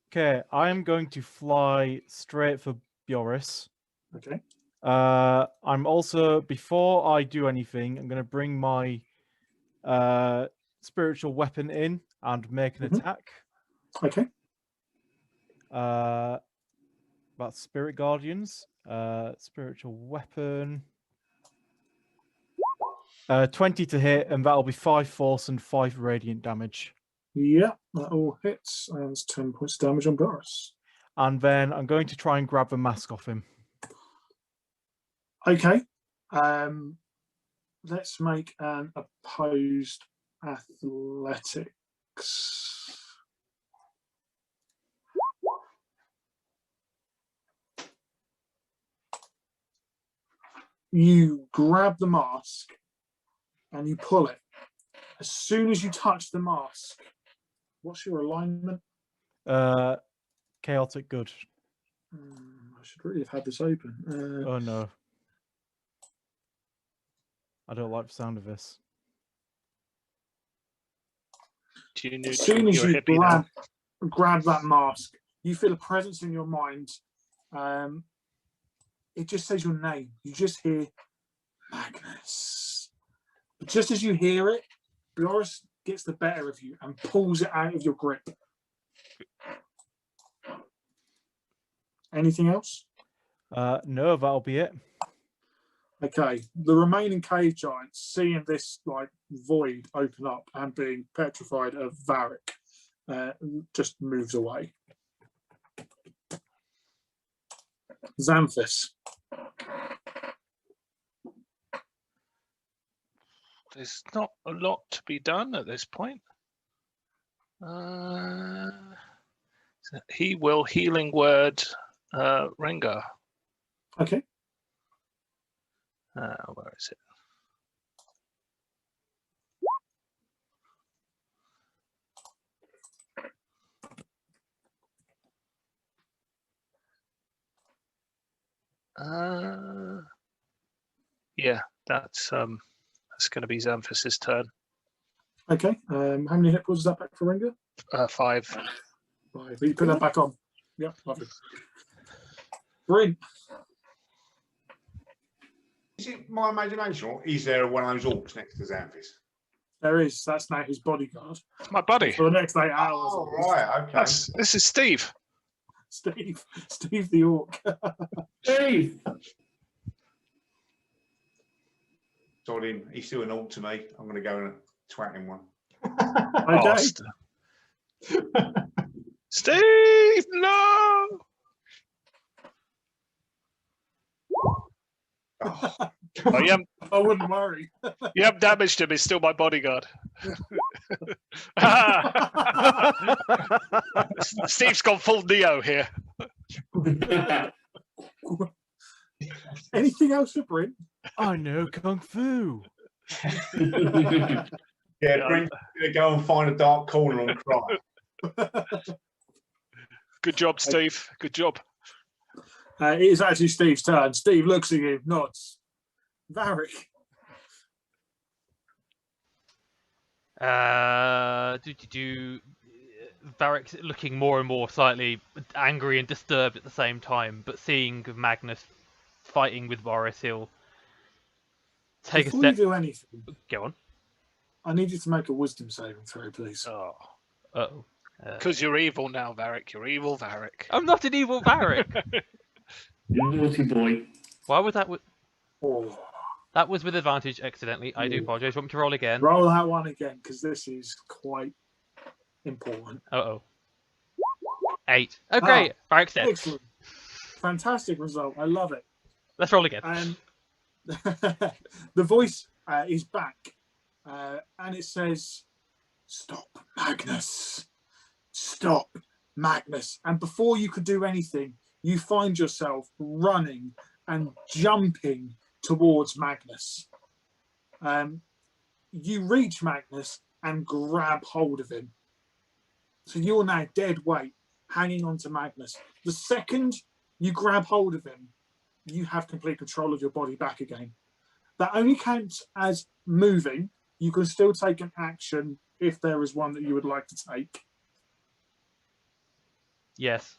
Okay, I'm going to fly straight for Boris. Okay. I'm also, before I do anything, I'm going to bring my spiritual weapon in and make an attack. Okay. About Spirit Guardians. Spiritual weapon. 20 to hit, and that'll be 5 force and 5 radiant damage. Yeah, that all hits. And it's 10 points damage on Boris. And then I'm going to try and grab the mask off him. Okay. Let's make an opposed athletics. You grab the mask and you pull it. As soon as you touch the mask, what's your alignment? Chaotic good. I should really have had this open. Oh no. I don't like the sound of this. do you need As soon as your you hippie now? grab that mask, you feel a presence in your mind. It just says your name. You just hear Magnus. But just as you hear it, Boris gets the better of you and pulls it out of your grip. Anything else? No, that'll be it. Okay, the remaining cave giants, seeing this like void open up and being petrified of Varric, just moves away. Xanthus. There's not a lot to be done at this point. So he will healing word Rengar. Okay. Where is it? Yeah, that's going to be Xanthus's turn. Okay. How many hit points is that back for Ringo? 5. 5. But you put that back on. Yep, lovely. Bryn. Is it my imagination, or is there one of those orcs next to Xanthus? There is. That's now his bodyguard. It's my buddy. For the next 8 hours. Oh, right, okay. This is Steve. Steve the orc. Steve! Told him he's still an orc to me. I'm going to go and twat him one. Okay. Steve, no! Oh, I wouldn't worry. You haven't damaged him. He's still my bodyguard. Steve's gone full Neo here. Anything else for Bryn? I know Kung Fu. yeah, Brent's going to go and find a dark corner and cry. Good job, Steve. Good job. It is actually Steve's turn. Steve looks at you, nods. Varric. Varric's looking more and more slightly angry and disturbed at the same time, but seeing Magnus fighting with Boris, he'll take Before a step. you do anything, Go on. I need you to make a wisdom saving throw, please. Oh. Uh-oh. Because you're evil now, Varric. You're evil, Varric. I'm not an evil Varric. You naughty boy. Why was that? Oh. That was with advantage accidentally. I do apologise. Want me to roll again? Roll that one again, because this is quite important. Uh-oh. 8. Oh, great. Varric's dead. Excellent. Fantastic result. I love it. Let's roll again. The voice is back, and it says, "Stop, Magnus. Stop, Magnus." And before you could do anything, you find yourself running and jumping towards Magnus. You reach Magnus and grab hold of him. So you're now dead weight, hanging on to Magnus. The second you grab hold of him, you have complete control of your body back again. That only counts as moving. You can still take an action if there is one that you would like to take. Yes.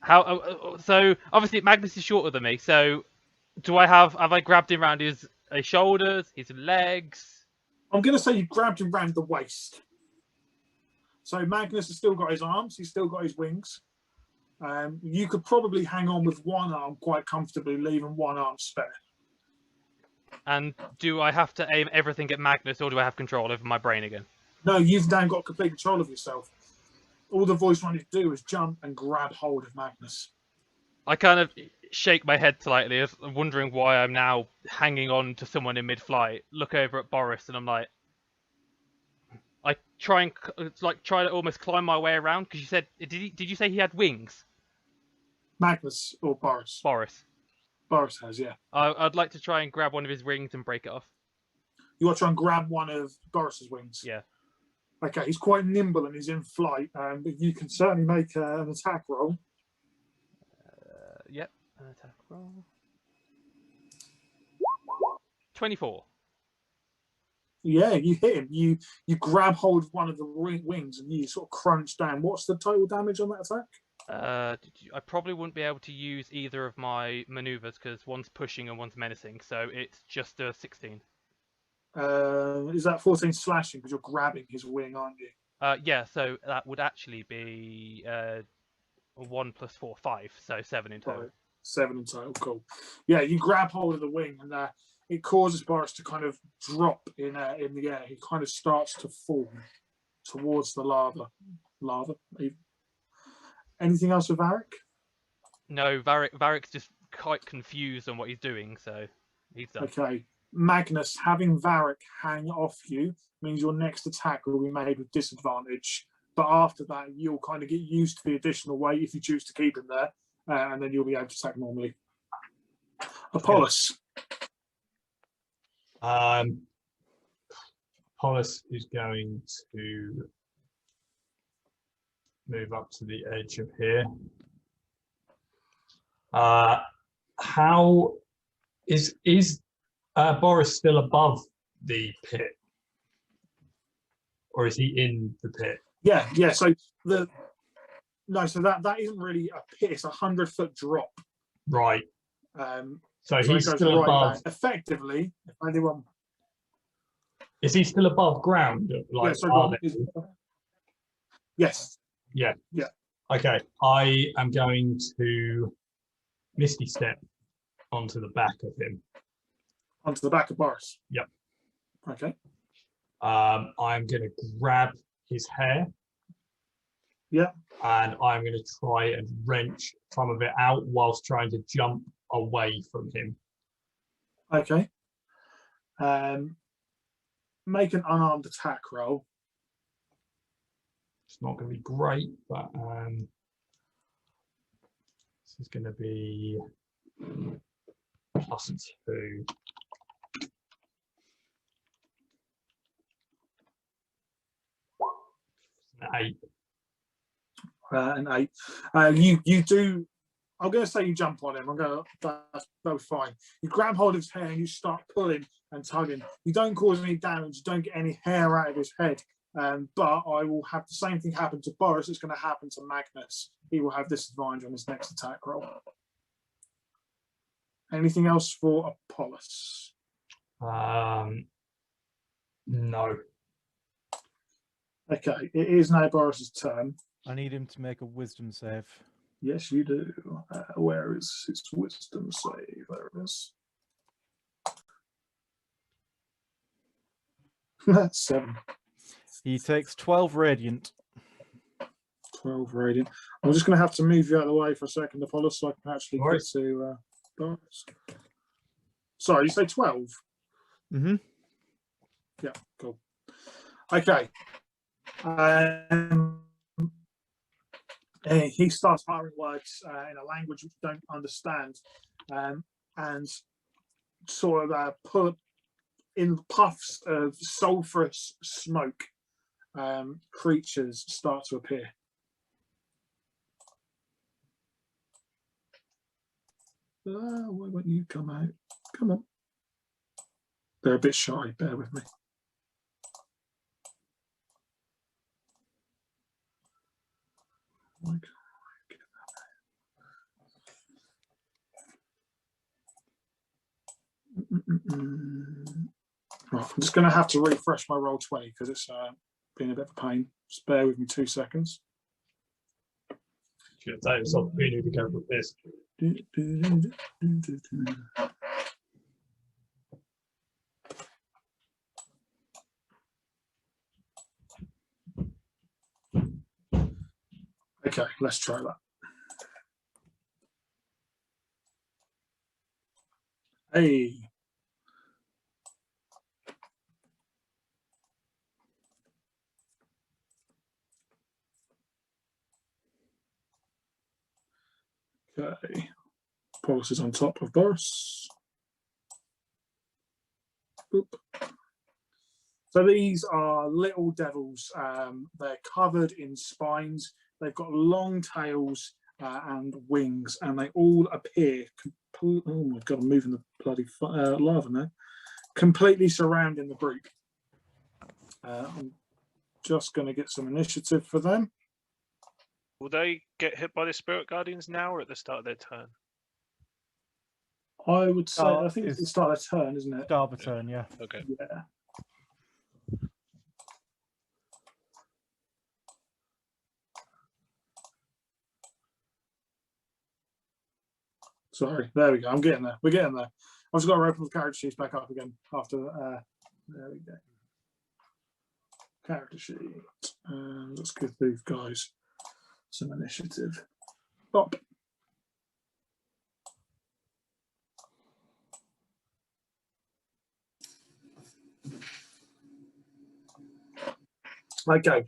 How? So obviously Magnus is shorter than me. So have I grabbed him around his shoulders, his legs? I'm going to say you grabbed him around the waist. So Magnus has still got his arms. He's still got his wings. You could probably hang on with one arm quite comfortably, leaving one arm spare. And do I have to aim everything at Magnus, or do I have control over my brain again? No, you've now got complete control of yourself. All the voice wanted to do is jump and grab hold of Magnus. I kind of shake my head slightly, as I'm wondering why I'm now hanging on to someone in mid-flight. Look over at Boris, and I'm like, I try to almost climb my way around, because you said, did you say he had wings? Magnus or Boris? Boris. Boris has, yeah. I'd like to try and grab one of his wings and break it off. You want to try and grab one of Boris's wings? Yeah. Okay, he's quite nimble and he's in flight, but you can certainly make an attack roll. Yep, an attack roll. 24. Yeah, you hit him. You grab hold of one of the wings and you sort of crunch down. What's the total damage on that attack? I probably wouldn't be able to use either of my maneuvers because one's pushing and one's menacing, so it's just a 16. Is that 14 slashing because you're grabbing his wing, aren't you? Yeah, so that would actually be 1 plus 4, 5, so 7 in total. 7 in total, cool. Yeah, you grab hold of the wing and it causes Boris to kind of drop in the air. He kind of starts to fall towards the lava. Anything else with Varric? No, Varric's just quite confused on what he's doing, so he's done. Okay. Magnus, having Varric hang off you means your next attack will be made with disadvantage. But after that, you'll kind of get used to the additional weight if you choose to keep him there, and then you'll be able to attack normally. Apollos. Apollos is going to move up to the edge of here. How is Boris still above the pit, or is he in the pit? Yeah. So so that isn't really a pit. It's 100-foot drop. Right. So So he's it goes still right above. down. Effectively, if anyone. Is he still above ground? Like, Yeah, so go on. Yes. Yeah. Yeah. Okay. I am going to Misty Step onto the back of him. Onto the back of Boris. Yep. Okay. I'm going to grab his hair. Yeah. And I'm going to try and wrench some of it out whilst trying to jump away from him. Okay. Make an unarmed attack roll. It's not going to be great, but this is going to be +2. An 8. An 8. You do. I'm going to say you jump on him. That was fine. You grab hold of his hair and you start pulling and tugging. You don't cause any damage. You don't get any hair out of his head. But I will have the same thing happen to Boris. It's going to happen to Magnus. He will have disadvantage on his next attack roll. Anything else for Apollos? No. Okay, it is now Boris's turn. I need him to make a wisdom save. Yes, you do. Where is his wisdom save? There it is. 7. He takes 12 radiant. 12 radiant. I'm just going to have to move you out of the way for a second, Apollos, so I can actually get to Boris. Sorry, you say 12? Mm-hmm. Yeah, cool. Okay. He starts uttering words in a language which you don't understand, and sort of pull in puffs of sulphurous smoke. Creatures start to appear. Why won't you come out? Come on. They're a bit shy. Bear with me. Right, I'm just going to have to refresh my roll 20 because it's been a bit of a pain. Just bear with me 2 seconds. Should take this opportunity to go with this. Okay, let's try that. Hey. Okay. Paulus is on top of Boris. Oop. So these are little devils. They're covered in spines. They've got long tails and wings, and they all appear. Oh my god, I'm moving the bloody lava now. Completely surrounding the group. I'm just going to get some initiative for them. Will they get hit by the Spirit Guardians now or at the start of their turn? I would say, I think it's the start of their turn, isn't it? Start of a turn, yeah. Okay. Yeah. Sorry, there we go. I'm getting there. We're getting there. I've just got to open the character sheets back up again after. There we go. Character sheet. Let's give these guys some initiative. Bop. Okay,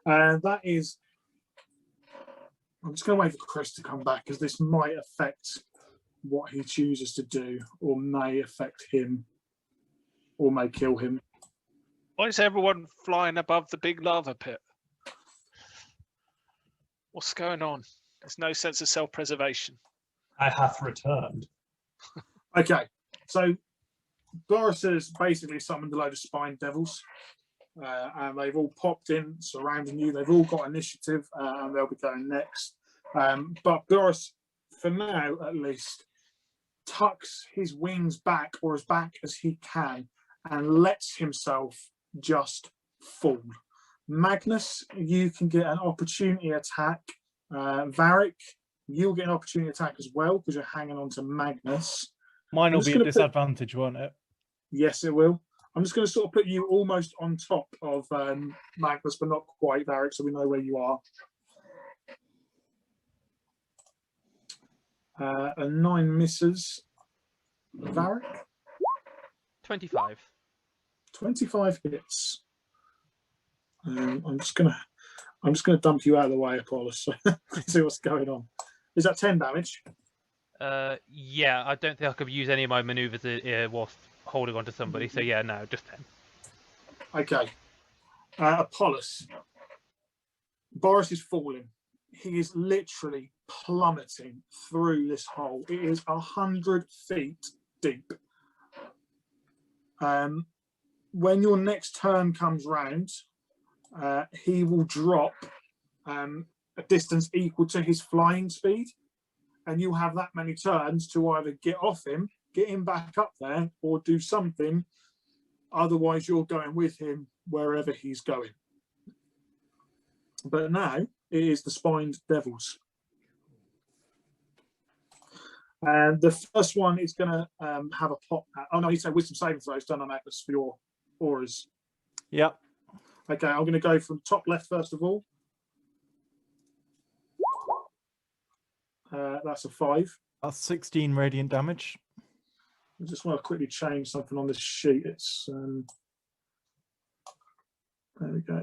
that is. I'm just going to wait for Chris to come back because this might affect what he chooses to do, or may affect him, or may kill him. Why is everyone flying above the big lava pit? What's going on? There's no sense of self-preservation. I have returned. Okay, so Boris has basically summoned a load of spine devils, and they've all popped in, surrounding you. They've all got initiative, and they'll be going next. But Boris, for now at least, tucks his wings back, or as back as he can, and lets himself just fall. Magnus, you can get an opportunity attack. Varric, you'll get an opportunity attack as well because you're hanging on to Magnus. Mine I'm will just be a gonna disadvantage, won't it? Yes, it will. I'm just going to sort of put you almost on top of Magnus, but not quite, Varric, so we know where you are. A 9 misses. Varric? 25. 25 hits. I'm just gonna dump you out of the way, Apollos, so see what's going on. Is that 10 damage? Yeah, I don't think I could use any of my maneuvers whilst holding on to somebody. So yeah, no, just 10. Okay. Apollos. Boris is falling. He is literally plummeting through this hole. It is 100 feet deep. When your next turn comes round, he will drop a distance equal to his flying speed, and you'll have that many turns to either get off him, get him back up there, or do something. Otherwise, you're going with him wherever he's going. But now it is the spined devils. And the first one is going to have a pop. Oh, no, you say wisdom saving throws, don't I, Magnus, for your auras? Yep. Okay, I'm going to go from top left first of all. That's a 5. That's 16 radiant damage. I just want to quickly change something on this sheet. It's there we go.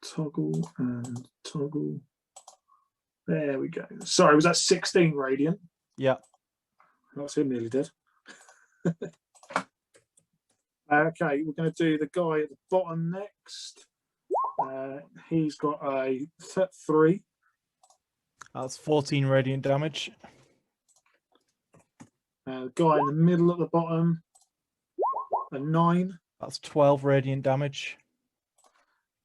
Toggle and toggle. There we go. Sorry, was that 16 radiant? Yeah. That's him nearly dead. Okay, we're going to do the guy at the bottom next. He's got a 3. That's 14 radiant damage. The guy in the middle at the bottom, a 9. That's 12 radiant damage.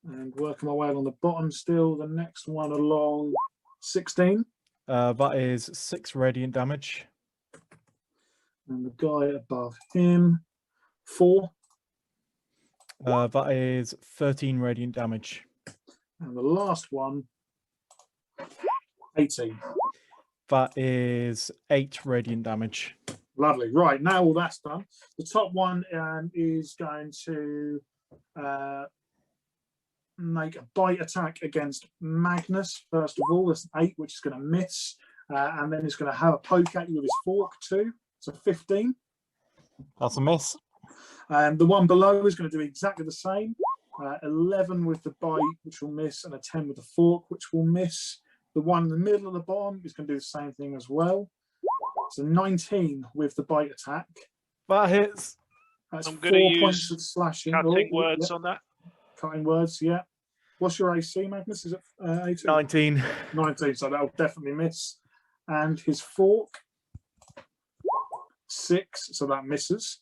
And working my way along the bottom still, the next one along, 16. That is 6 radiant damage. And the guy above him, 4. That is 13 radiant damage. And the last one, 18. That is 8 radiant damage. Lovely. Right, now all that's done. The top one is going to make a bite attack against Magnus, first of all. That's an 8, which is going to miss. And then it's going to have a poke at you with his fork, too. So 15. That's a miss. And the one below is going to do exactly the same. 11 with the bite, which will miss, and a 10 with the fork, which will miss. The one in the middle of the bottom is going to do the same thing as well. So 19 with the bite attack. That hits. That's I'm 4 going to points use of slashing. cutting Oh, words yeah. on that. Cutting words, yeah. What's your AC, Magnus? Is it 18? 19. 19, so that'll definitely miss. And his fork, 6, so that misses.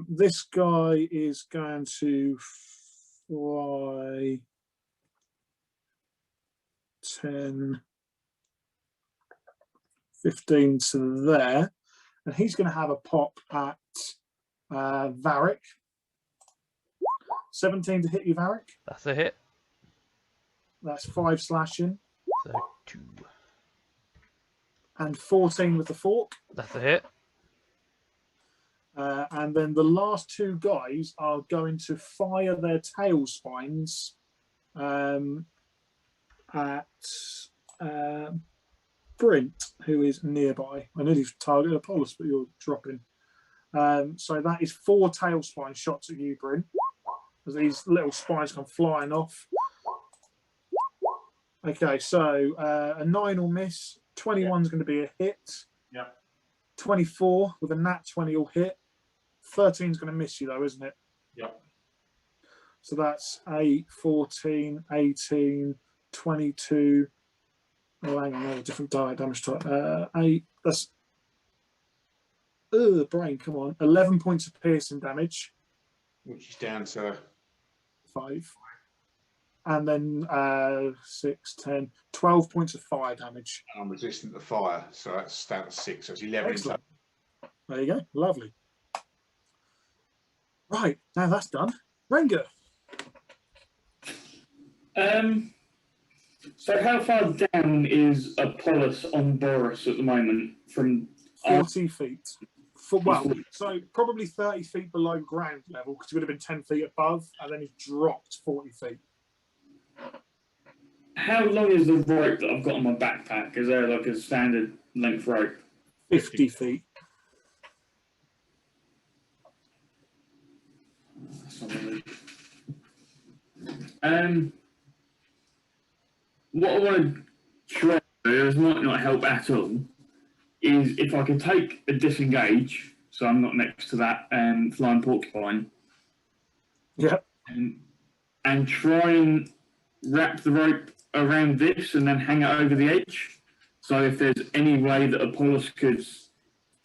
This guy is going to fly 10, 15 to there. And he's going to have a pop at Varric. 17 to hit you, Varric. That's a hit. That's 5 slashing. So 2. And 14 with the fork. That's a hit. And then the last 2 guys are going to fire their tail spines at Brint, who is nearby. I nearly targeted Apollos, but you're dropping. So that is 4 tail spine shots at you, Brint, as these little spines come flying off. Okay, so a 9 will miss. 21 is going to be a hit. Yeah. 24 with a nat 20 will hit. 13 is going to miss you, though, isn't it? Yeah. So that's 8, 14, 18, 22. Oh, hang on, a different damage type. 8. That's Brain, come on. 11 points of piercing damage. Which is down to 5. And then 6, 10, 12 points of fire damage. I'm resistant to fire, so that's down to 6. So it's 11 in total. Excellent. There you go. Lovely. Right, now that's done. Renga. So how far down is Apollos on Boris at the moment? From 40 feet. So probably 30 feet below ground level, because he would have been 10 feet above, and then he dropped 40 feet. How long is the rope that I've got on my backpack? Is there like a standard length rope? 50 feet. That's not really... What I want to try, this might not help at all, is if I could take a disengage, so I'm not next to that flying porcupine. Yeah. And try and wrap the rope around this and then hang it over the edge. So if there's any way that Apollos could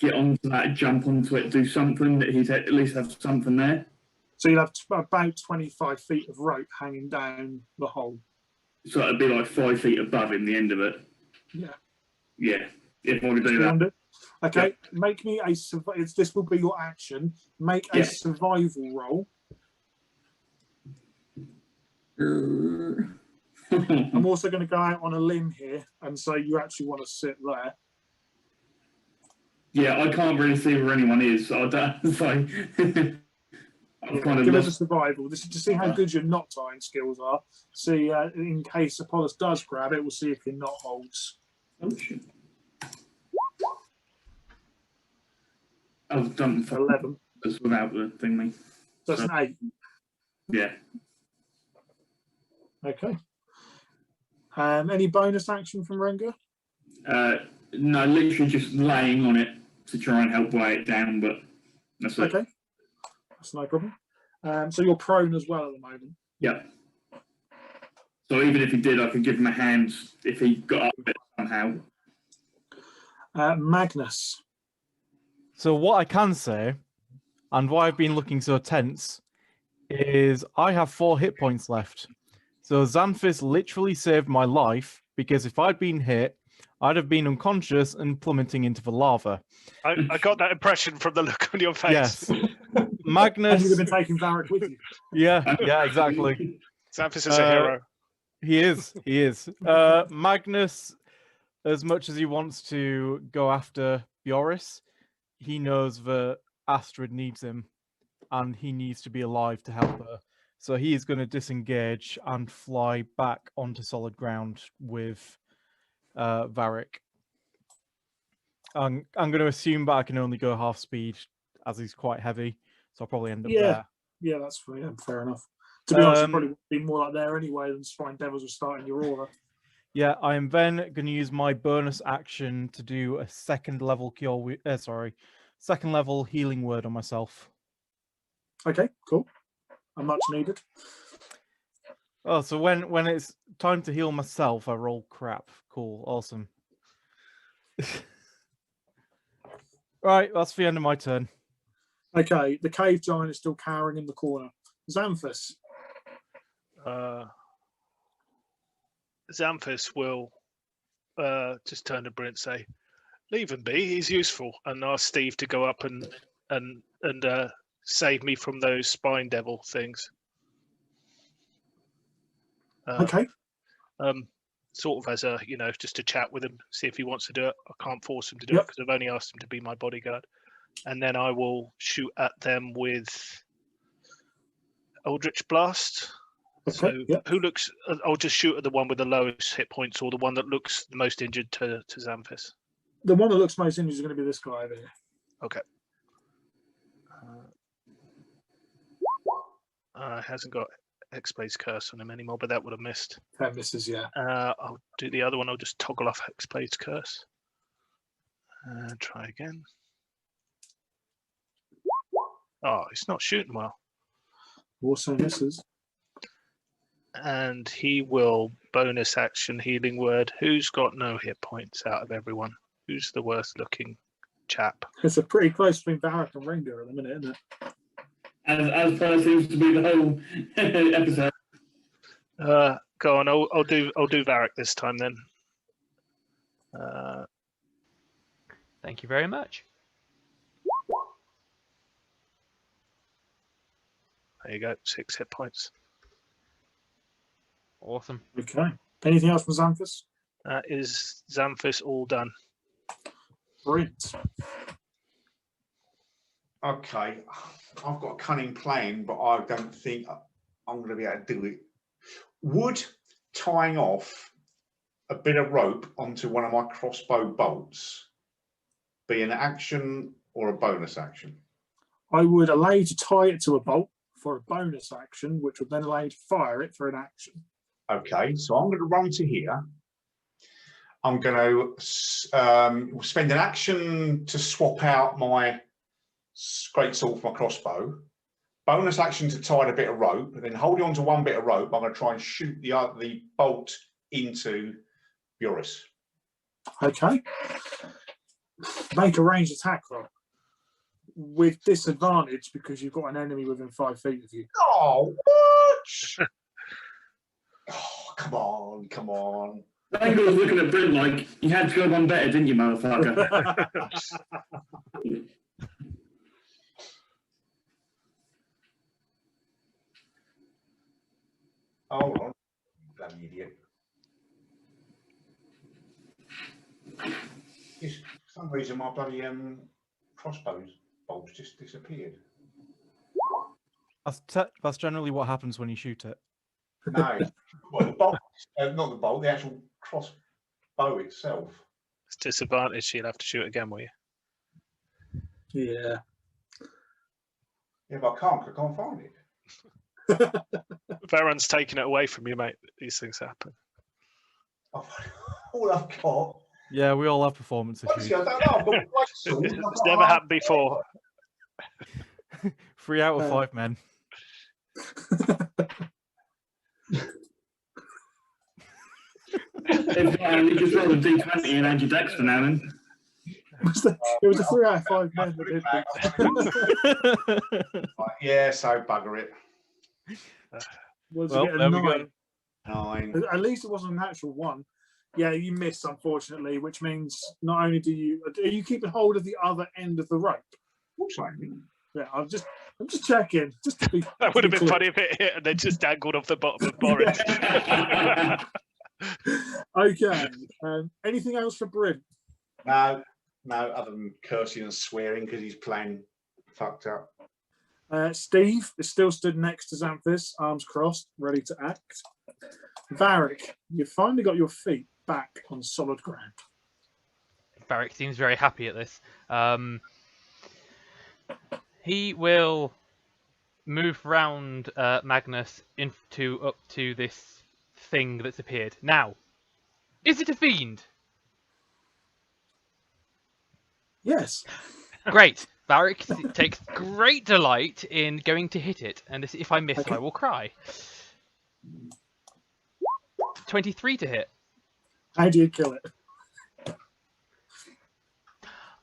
get onto that, jump onto it, do something, that he'd at least have something there. So you'll have about 25 feet of rope hanging down the hole. So it'd be like 5 feet above him, the end of it. Yeah. Yeah. If I want to do that. Okay, Yeah. Make me a this will be your action. Make a survival roll. I'm also going to go out on a limb here and say you actually want to sit there. Yeah, I can't really see where anyone is, so I don't. So I've kind of give lost. us a survival. This is to see how good your knot tying skills are. See, in case Apollos does grab it, we'll see if your knot holds. Oh shit! I've done 11. That's without the thingy. So that's an 8. Yeah. Okay. Any bonus action from Renga? No, literally just laying on it to try and help weigh it down, but that's it. Okay. That's no problem. So you're prone as well at the moment? Yeah. So even if he did, I could give him a hand if he got up a bit somehow. Magnus. So what I can say, and why I've been looking so tense, is I have 4 hit points left. So Xanthus literally saved my life, because if I'd been hit, I'd have been unconscious and plummeting into the lava. I got that impression from the look on your face. Yes. Magnus. And you'd have been taking Varric with you. Yeah, exactly. Xanthus is a hero. He is. Magnus, as much as he wants to go after Bjoris, he knows that Astrid needs him, and he needs to be alive to help her. So he is going to disengage and fly back onto solid ground with Varric. I'm going to assume that I can only go half speed, as he's quite heavy, so I'll probably end up there. Yeah, that's fair enough. To be honest, it'd probably be more like there anyway than Spine Devils will start in your order. Yeah, I am then going to use my bonus action to do a second level healing word on myself. Okay, cool. And much needed. Oh, so when it's time to heal myself, I roll crap. Cool, awesome. Right, that's the end of my turn. Okay, the cave giant is still cowering in the corner. Xanthus. Xanthus will just turn to Brent and say, "Leave him be. He's useful," and ask Steve to go up and save me from those spine devil things. Okay. Sort of as a, just to chat with him, see if he wants to do it. I can't force him to do it because I've only asked him to be my bodyguard. And then I will shoot at them with Eldritch Blast. Okay. So who looks? I'll just shoot at the one with the lowest hit points, or the one that looks the most injured to Xanthus. The one that looks most injured is going to be this guy over here. Okay. Hasn't got Hexblade's Curse on him anymore, but that would have missed. That misses, yeah. I'll do the other one. I'll just toggle off Hexblade's Curse. Try again. Oh, it's not shooting well. Also misses. And he will bonus action healing word. Who's got no hit points out of everyone? Who's the worst looking chap. It's a pretty close between Varric and Rengar at the minute, isn't it? As per seems to be the whole episode. Go on. I'll do Varric this time then. Thank you very much. There you go. 6 hit points. Awesome. Okay. Anything else from Xanthus? Is Xanthus all done? Brilliant. Okay, I've got a cunning plan, but I don't think I'm going to be able to do it. Would tying off a bit of rope onto one of my crossbow bolts be an action or a bonus action? I would allow you to tie it to a bolt for a bonus action, which would then allow you to fire it for an action. Okay, so I'm going to run to here. I'm going to spend an action to swap out my greatsword for my crossbow. Bonus action to tie a bit of rope, and then holding on to one bit of rope, I'm going to try and shoot the bolt into Boris. Okay. Make a ranged attack roll with disadvantage because you've got an enemy within 5 feet of you. Oh, what? Oh, come on, come on. Angle was looking at Brent like, you had to go one better, didn't you, motherfucker? Hold on, bloody idiot. Yes, for some reason my bloody crossbows bolts just disappeared. That's generally what happens when you shoot it. No, well, the bolt, not the bolt, the actual crossbow itself. It's disadvantage. You'll have to shoot again, will you? Yeah. Yeah, but I can't find it. Varan's taking it away from you, mate. These things happen. All I've got. Yeah, we all have performance issues. Honestly, I don't know. I've got a greatsword, I've got It's never happened before. 3 out of 5 men. You just roll a D20 and add your dex for now, then. It was a 3 out of 5 men that did it. Yeah, so bugger it. Was Well, it a there we 9? go. 9. At least it wasn't a natural 1. Yeah, you missed, unfortunately, which means not only are you keeping hold of the other end of the rope? Looks like me. Yeah, I'm just checking. Just to be. That would have been clear. funny if it hit and then just dangled off the bottom of Boris. Okay. Anything else for Bryn? No, other than cursing and swearing because he's playing fucked up. Steve is still stood next to Xanthus, arms crossed, ready to act. Varric, you've finally got your feet back on solid ground. Varric seems very happy at this. He will move round Magnus up to this thing that's appeared. Now, is it a fiend? Yes. Great. Varric takes great delight in going to hit it, and if I miss, Okay. I will cry. 23 to hit. How do you kill it?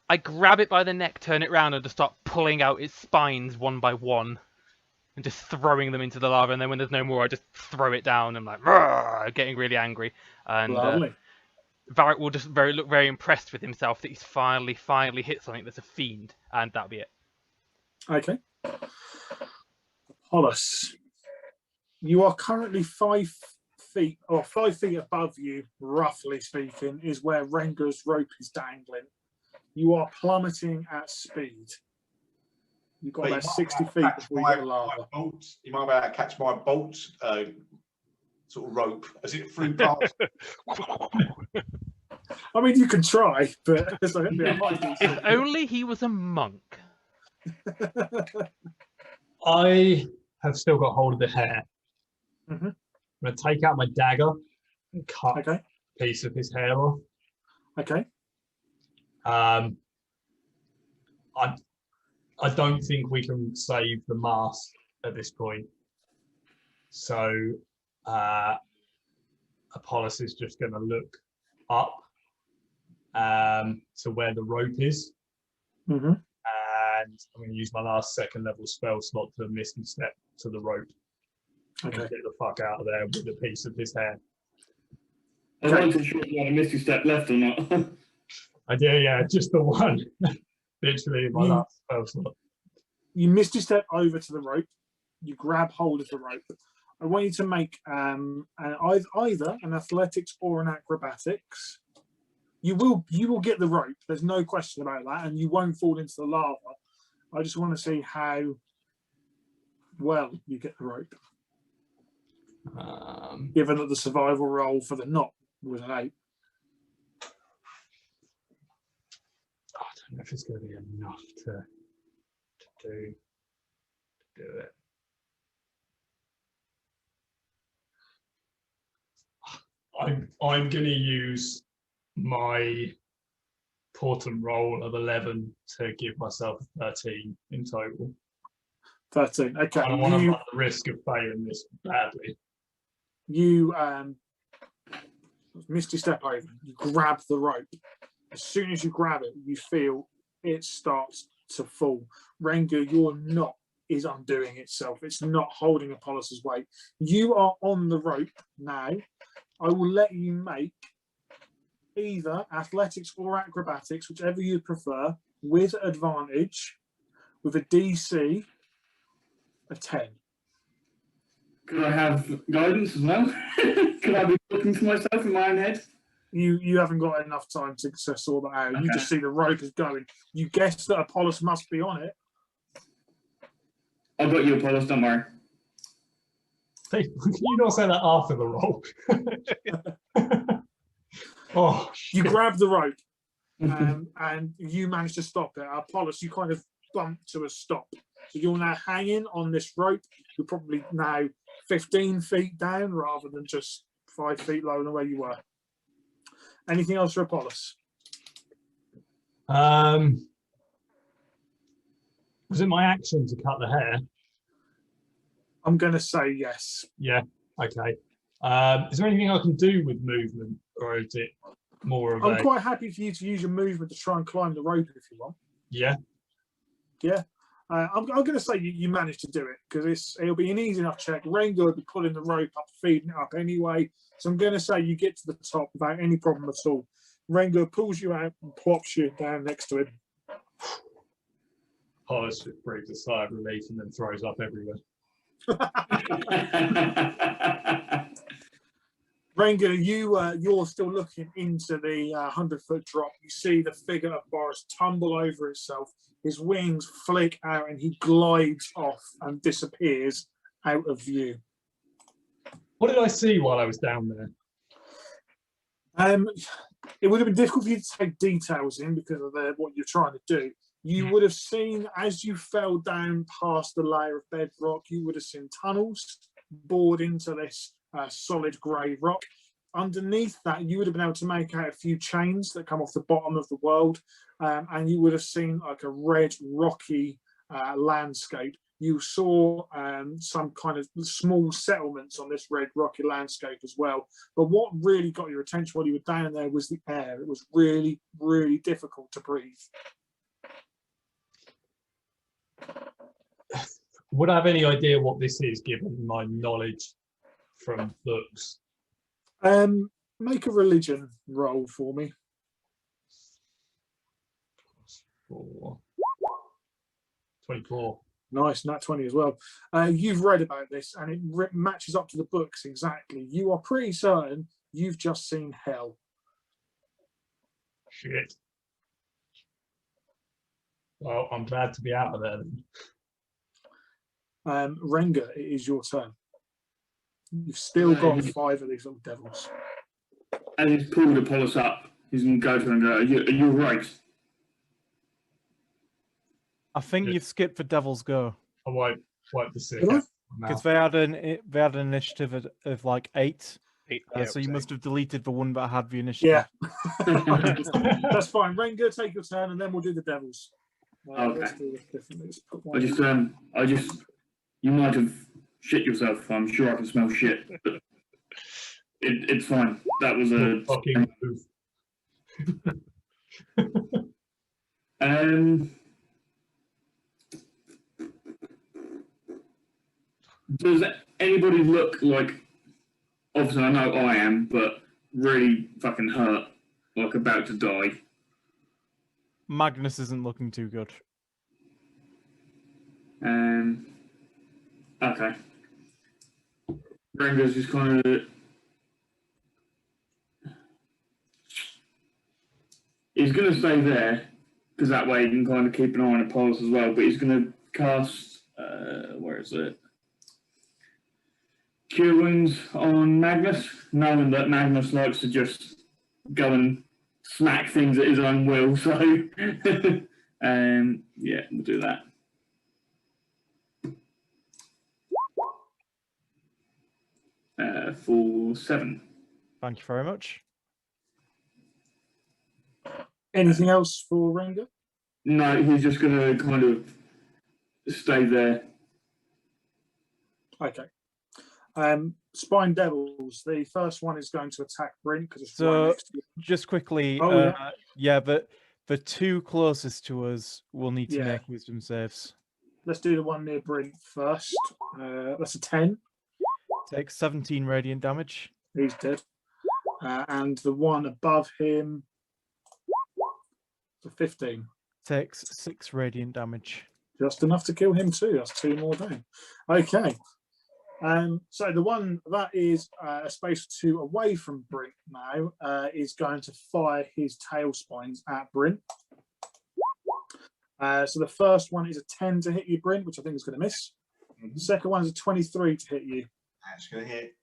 I grab it by the neck, turn it round, and just start pulling out its spines one by one, and just throwing them into the lava. And then when there's no more, I just throw it down. And I'm like, getting really angry. And Lovely. Varric will just look very impressed with himself that he's finally hit something that's a fiend, and that'll be it. Okay. Apollos, you are currently 5 feet, or 5 feet above you, roughly speaking, is where Rengar's rope is dangling. You are plummeting at speed. You've got But about you 60 might feet catch before you my hit the lava. bolts. You might be able to catch my bolts sort of rope as it flew past. I mean, you can try, but it's like, yeah, might be If only he was a monk. I have still got hold of the hair. Mhm. I'm going to take out my dagger and cut Okay. a piece of his hair off. Okay. I don't think we can save the mask at this point. So Apollos is just going to look up to where the rope is Mm-hmm. and I'm going to use my last second level spell slot to Misty Step to the rope and Okay. get the fuck out of there with a piece of his hair. I wasn't sure if you had a Misty Step left or not. I do, yeah, just the one. Literally my last spell slot. You Misty Step over to the rope. You grab hold of the rope. I want you to make either an athletics or an acrobatics. You will get the rope. There's no question about that, and you won't fall into the lava. I just want to see how well you get the rope. Given that the survival roll for the knot was an 8. I don't know if it's going to be enough to do it. I'm going to use my portent roll of 11 to give myself 13 in total. 13. Okay. I don't want to run the risk of failing this badly. You Misty Step over. You grab the rope. As soon as you grab it, you feel it starts to fall. Renga, your knot is undoing itself. It's not holding Apollos' weight. You are on the rope now. I will let you make either athletics or acrobatics, whichever you prefer, with advantage, with a DC of 10. Could I have guidance as well? Could I be talking to myself in my own head? You haven't got enough time to sort that out. Okay. You just see the rope is going. You guess that Apollos must be on it. I got you, Apollos, don't worry. Hey, can you not say that after the roll? Oh, you grab the rope and you manage to stop it. Apollos, you kind of bump to a stop. So you're now hanging on this rope. You're probably now 15 feet down rather than just 5 feet lower than where you were. Anything else for Apollos? Was it my action to cut the hair? I'm going to say yes. Yeah, okay. Is there anything I can do with movement, or is it more of I'm quite happy for you to use your movement to try and climb the rope if you want. Yeah. Yeah. I'm going to say you managed to do it because it'll be an easy enough check. Rengo will be pulling the rope up, feeding it up anyway. So I'm going to say you get to the top without any problem at all. Rengo pulls you out and plops you down next to him. Hollis just breathes a sigh of relief and then throws up everywhere. Renga, you're still looking into the 100-foot drop. You see the figure of Boris tumble over itself. His wings flick out and he glides off and disappears out of view. What did I see while I was down there? It would have been difficult for you to take details in because of what you're trying to do. You would have seen, as you fell down past the layer of bedrock, you would have seen tunnels bored into this solid grey rock. Underneath that, you would have been able to make out a few chains that come off the bottom of the world, and you would have seen like a red, rocky landscape. You saw some kind of small settlements on this red, rocky landscape as well. But what really got your attention while you were down there was the air. It was really, really difficult to breathe. Would I have any idea what this is, given my knowledge from books? Make a religion roll for me. 24. Nice, nat 20 as well. You've read about this and it matches up to the books exactly. You are pretty certain you've just seen hell. Shit. Well, I'm glad to be out of there then. Renga, it is your turn. You've still got 5 of these little devils. As he's pulled Apollos up, he's going to go to him and go, are you right? I think you've skipped for Devil's Go. I won't wipe the sick Really? Because they had an initiative of like 8. Yeah, So you must have deleted the one that had the initiative. Yeah. That's fine. Renga, take your turn and then we'll do the devils. Okay. Let's do this differently. Let's put one you might have shit yourself. I'm sure I can smell shit. But it's fine. That was a fucking move. Does anybody look like? Obviously, I know I am, but really fucking hurt, like about to die. Magnus isn't looking too good. Okay. Rango's just kind of. He's going to stay there because that way he can kind of keep an eye on the pulse as well. But he's going to cast. Where is it? Cure Wounds on Magnus, knowing that Magnus likes to just go and smack things at his own will. So, yeah, we'll do that. For 7. Thank you very much. Anything else for Renga? No, he's just going to kind of stay there. Okay. Spine Devils. The first one is going to attack Brent because it's So, right next to you. just quickly, Oh, yeah, but the two closest to us will need to Yeah. make wisdom saves. Let's do the one near Brent first. That's a 10. Takes 17 radiant damage. He's dead. And the one above him, a 15. Takes 6 radiant damage. Just enough to kill him too. That's 2 more down. Okay. So the one that is a space 2 away from Brent now is going to fire his tail spines at Brent. So the first one is a 10 to hit you, Brent, which I think is going to miss. The second one is a 23 to hit you. That's going to hit.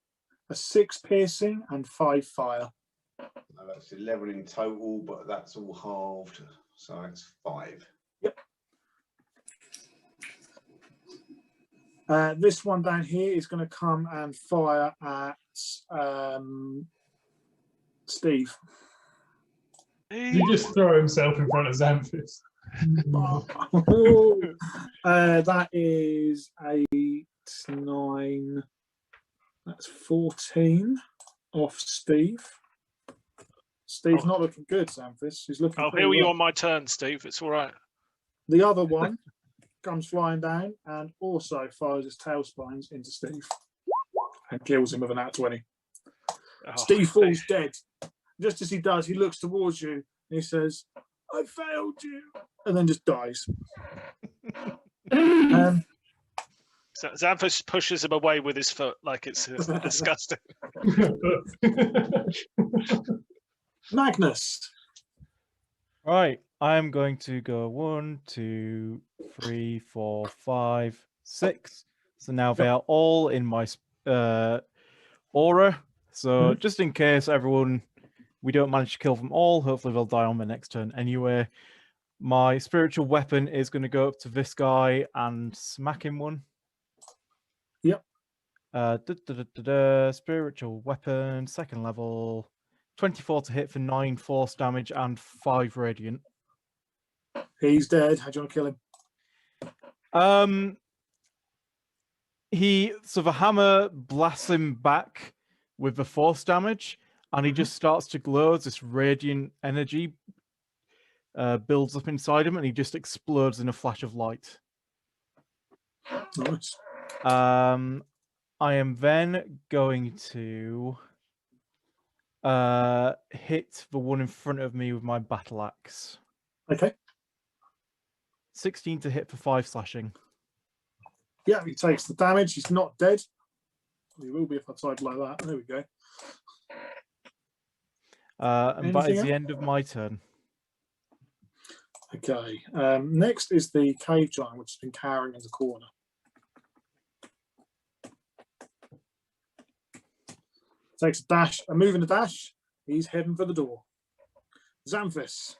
A 6 piercing and 5 fire. No, that's 11 in total, but that's all halved, so it's 5. Yep. This one down here is going to come and fire at Steve. He just throw himself in front of Xanthus. That is 8, 9. That's 14 off Steve. Steve's not looking good, Xanthus. He's looking. I'll pretty heal you rough. on my turn, Steve. It's all right. The other one comes flying down and also fires his tail spines into Steve and kills him with an @20. Oh, Steve falls dead. Just as he does, he looks towards you and he says, "I failed you," and then just dies. Xanthus pushes him away with his foot like it's disgusting. Magnus. Right, I'm going to go 1, 2, 3, 4, 5, 6. So now they are all in my aura. So just in case we don't manage to kill them all, hopefully they'll die on the next turn anyway. My spiritual weapon is going to go up to this guy and smack him 1. Yep. Spiritual weapon, 2nd level, 24 to hit for 9 force damage and 5 radiant. He's dead. How do you want to kill him? So the hammer blasts him back with the force damage, and he just starts to glow as this radiant energy builds up inside him, and he just explodes in a flash of light. Nice. I am then going to hit the one in front of me with my battle axe. Okay. 16 to hit for 5 slashing. Yeah, he takes the damage. He's not dead. He will be if I type like that. There we go. And that is Anything the end of my turn. Okay. Next is the cave giant, which has been cowering in the corner. Takes a dash, a move and a dash. He's heading for the door. Xanthus.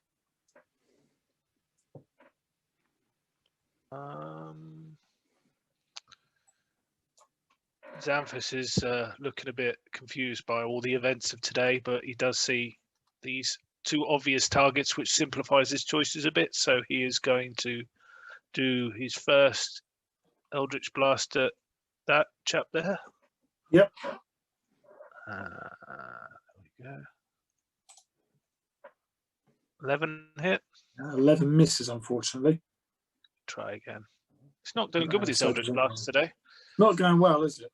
Xanthus is looking a bit confused by all the events of today, but he does see these 2 obvious targets, which simplifies his choices a bit. So he is going to do his first Eldritch Blast at that chap there. Yep. There we go. 11 hit. 11 misses, unfortunately. Try again. He's not doing good with his Eldritch Blast today. Not going well, is it?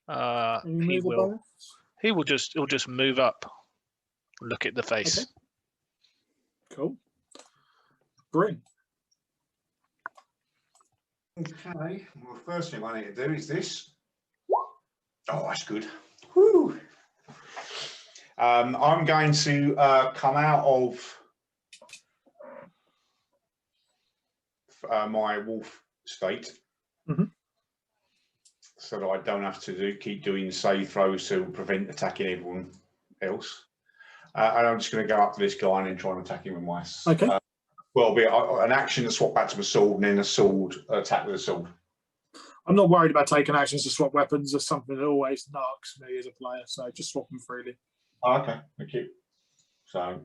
Any He mover will. bonus? He'll just move up. Look at the face. Okay. Cool. Bryn. Okay. Well, first thing I need to do is this. Oh, that's good. Woo. I'm going to come out of my wolf state, so that I don't have to keep doing save throws to prevent attacking everyone else. And I'm just going to go up to this guy and then try and attack him with my. Okay. Well, be an action to swap back to my sword, and then a sword attack with a sword. I'm not worried about taking actions to swap weapons. That's something that always knocks me as a player, so just swap them freely. Oh, okay, thank you. So.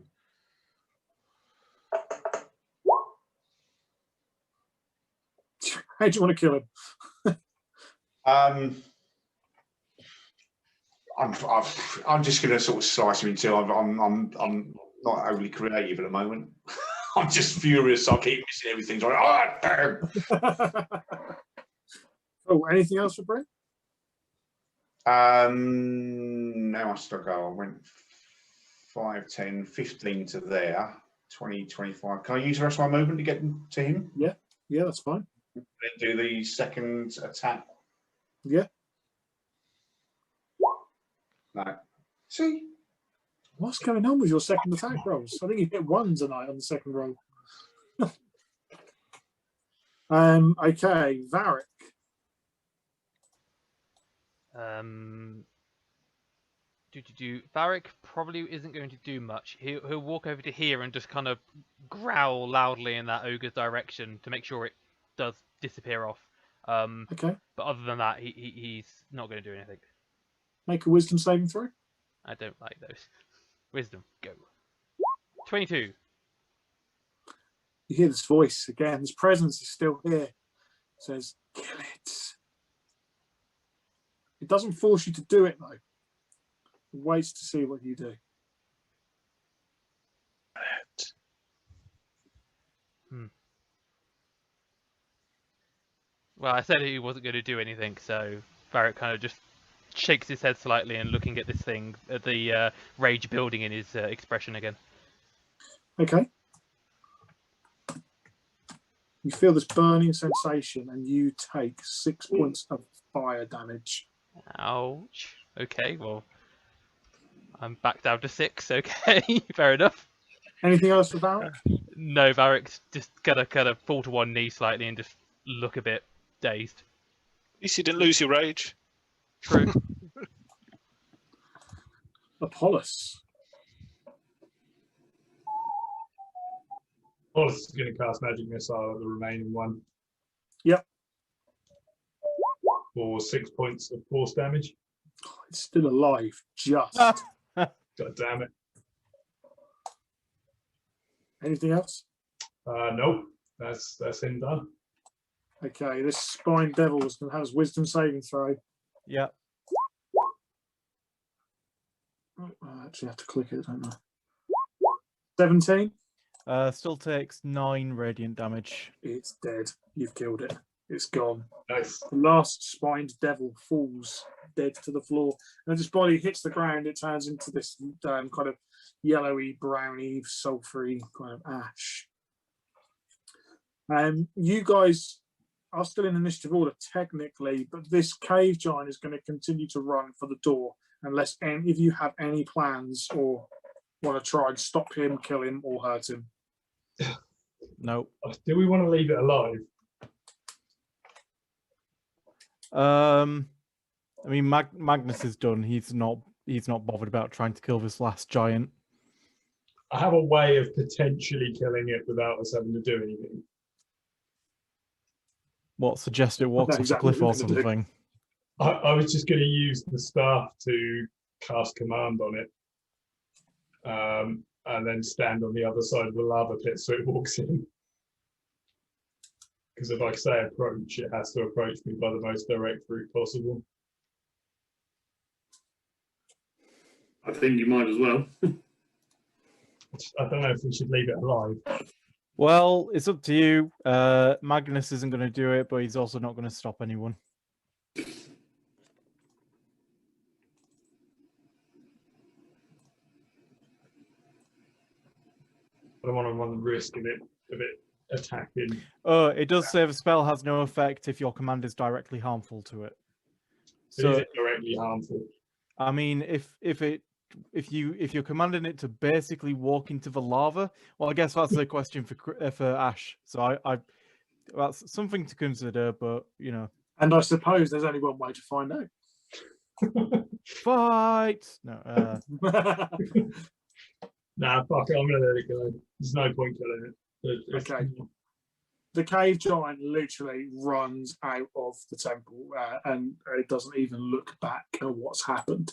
How do you want to kill him? I'm just going to sort of slice him in two. I'm not overly creative at the moment. I'm just furious. I keep missing everything. So damn. Oh, anything else for Brent? Now I still go. I went 5, 10, 15 to there. 20, 25. Can I use the rest of my movement to get to him? Yeah, that's fine. Then do the second attack. Yeah. No. See? What's going on with your second attack rolls? I think you hit 1 tonight on the second roll. Okay, Varric. Varric probably isn't going to do much. He'll walk over to here and just kind of growl loudly in that ogre's direction to make sure it does disappear off. Okay. But other than that, he's not going to do anything. Make a wisdom saving throw. I don't like those. Wisdom, go. 22. You hear this voice again. His presence is still here. It says, kill it. It doesn't force you to do it, though. It waits to see what you do. Well, I said he wasn't going to do anything, so Varric kind of just shakes his head slightly and looking at this thing, at the rage building in his expression again. Okay. You feel this burning sensation and you take 6 points of fire damage. Ouch. Okay, well, I'm back down to 6. Okay, fair enough. Anything else for Varric? No, Varric's just gonna kind of fall to one knee slightly and just look a bit dazed. At least you didn't lose your rage. True. Apollos. Apollos is going to cast Magic Missile at the remaining one. Yep. For 6 points of force damage. It's still alive, just. God damn it. Anything else? Nope. That's him done. Okay, this spine devil is going to have his wisdom saving throw. Yeah. Oh, I actually have to click it, don't I? 17. Still takes 9 radiant damage. It's dead. You've killed it. It's gone. Nice. The last spined devil falls dead to the floor. And as his body hits the ground, it turns into this kind of yellowy, browny, sulfury kind of ash. You guys are still in initiative order, technically, but this cave giant is going to continue to run for the door unless any of you have any plans or want to try and stop him, kill him, or hurt him. No. Do we want to leave it alive? I mean, Magnus is done. He's not bothered about trying to kill this last giant. I have a way of potentially killing it without us having to do anything. What, suggest it walks off exactly the cliff or what we're gonna do. something? I was just going to use the staff to cast command on it. And then stand on the other side of the lava pit so it walks in. Because if I say approach, it has to approach me by the most direct route possible. I think you might as well. I don't know if we should leave it alive. Well, it's up to you. Magnus isn't going to do it, but he's also not going to stop anyone. I don't want to run the risk of it attacking. It does say the spell has no effect if your command is directly harmful to it. So is So, it directly harmful? I mean, if you're commanding it to basically walk into the lava, well, I guess that's the question for Ash. So I that's something to consider, but you know. And I suppose there's only one way to find out. Fight! No. Nah, fuck it. I'm gonna let it go. There's no point killing it. Okay. The cave giant literally runs out of the temple and it doesn't even look back at what's happened.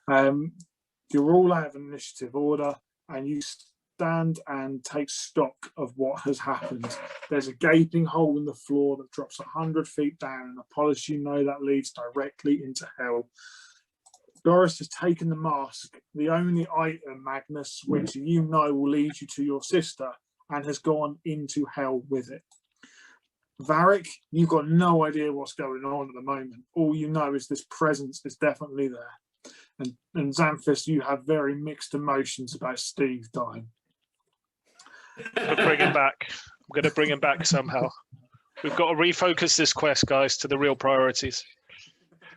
You're all out of initiative order and you stand and take stock of what has happened. There's a gaping hole in the floor that drops 100 feet down, and Apollos, you know that leads directly into hell. Doris has taken the mask, the only item, Magnus, which you know will lead you to your sister, and has gone into hell with it. Varric, you've got no idea what's going on at the moment. All you know is this presence is definitely there. And Xanthus, you have very mixed emotions about Steve dying. I'm going to bring him back. I'm going to bring him back somehow. We've got to refocus this quest, guys, to the real priorities.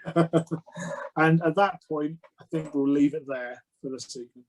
And at that point, I think we'll leave it there for this evening.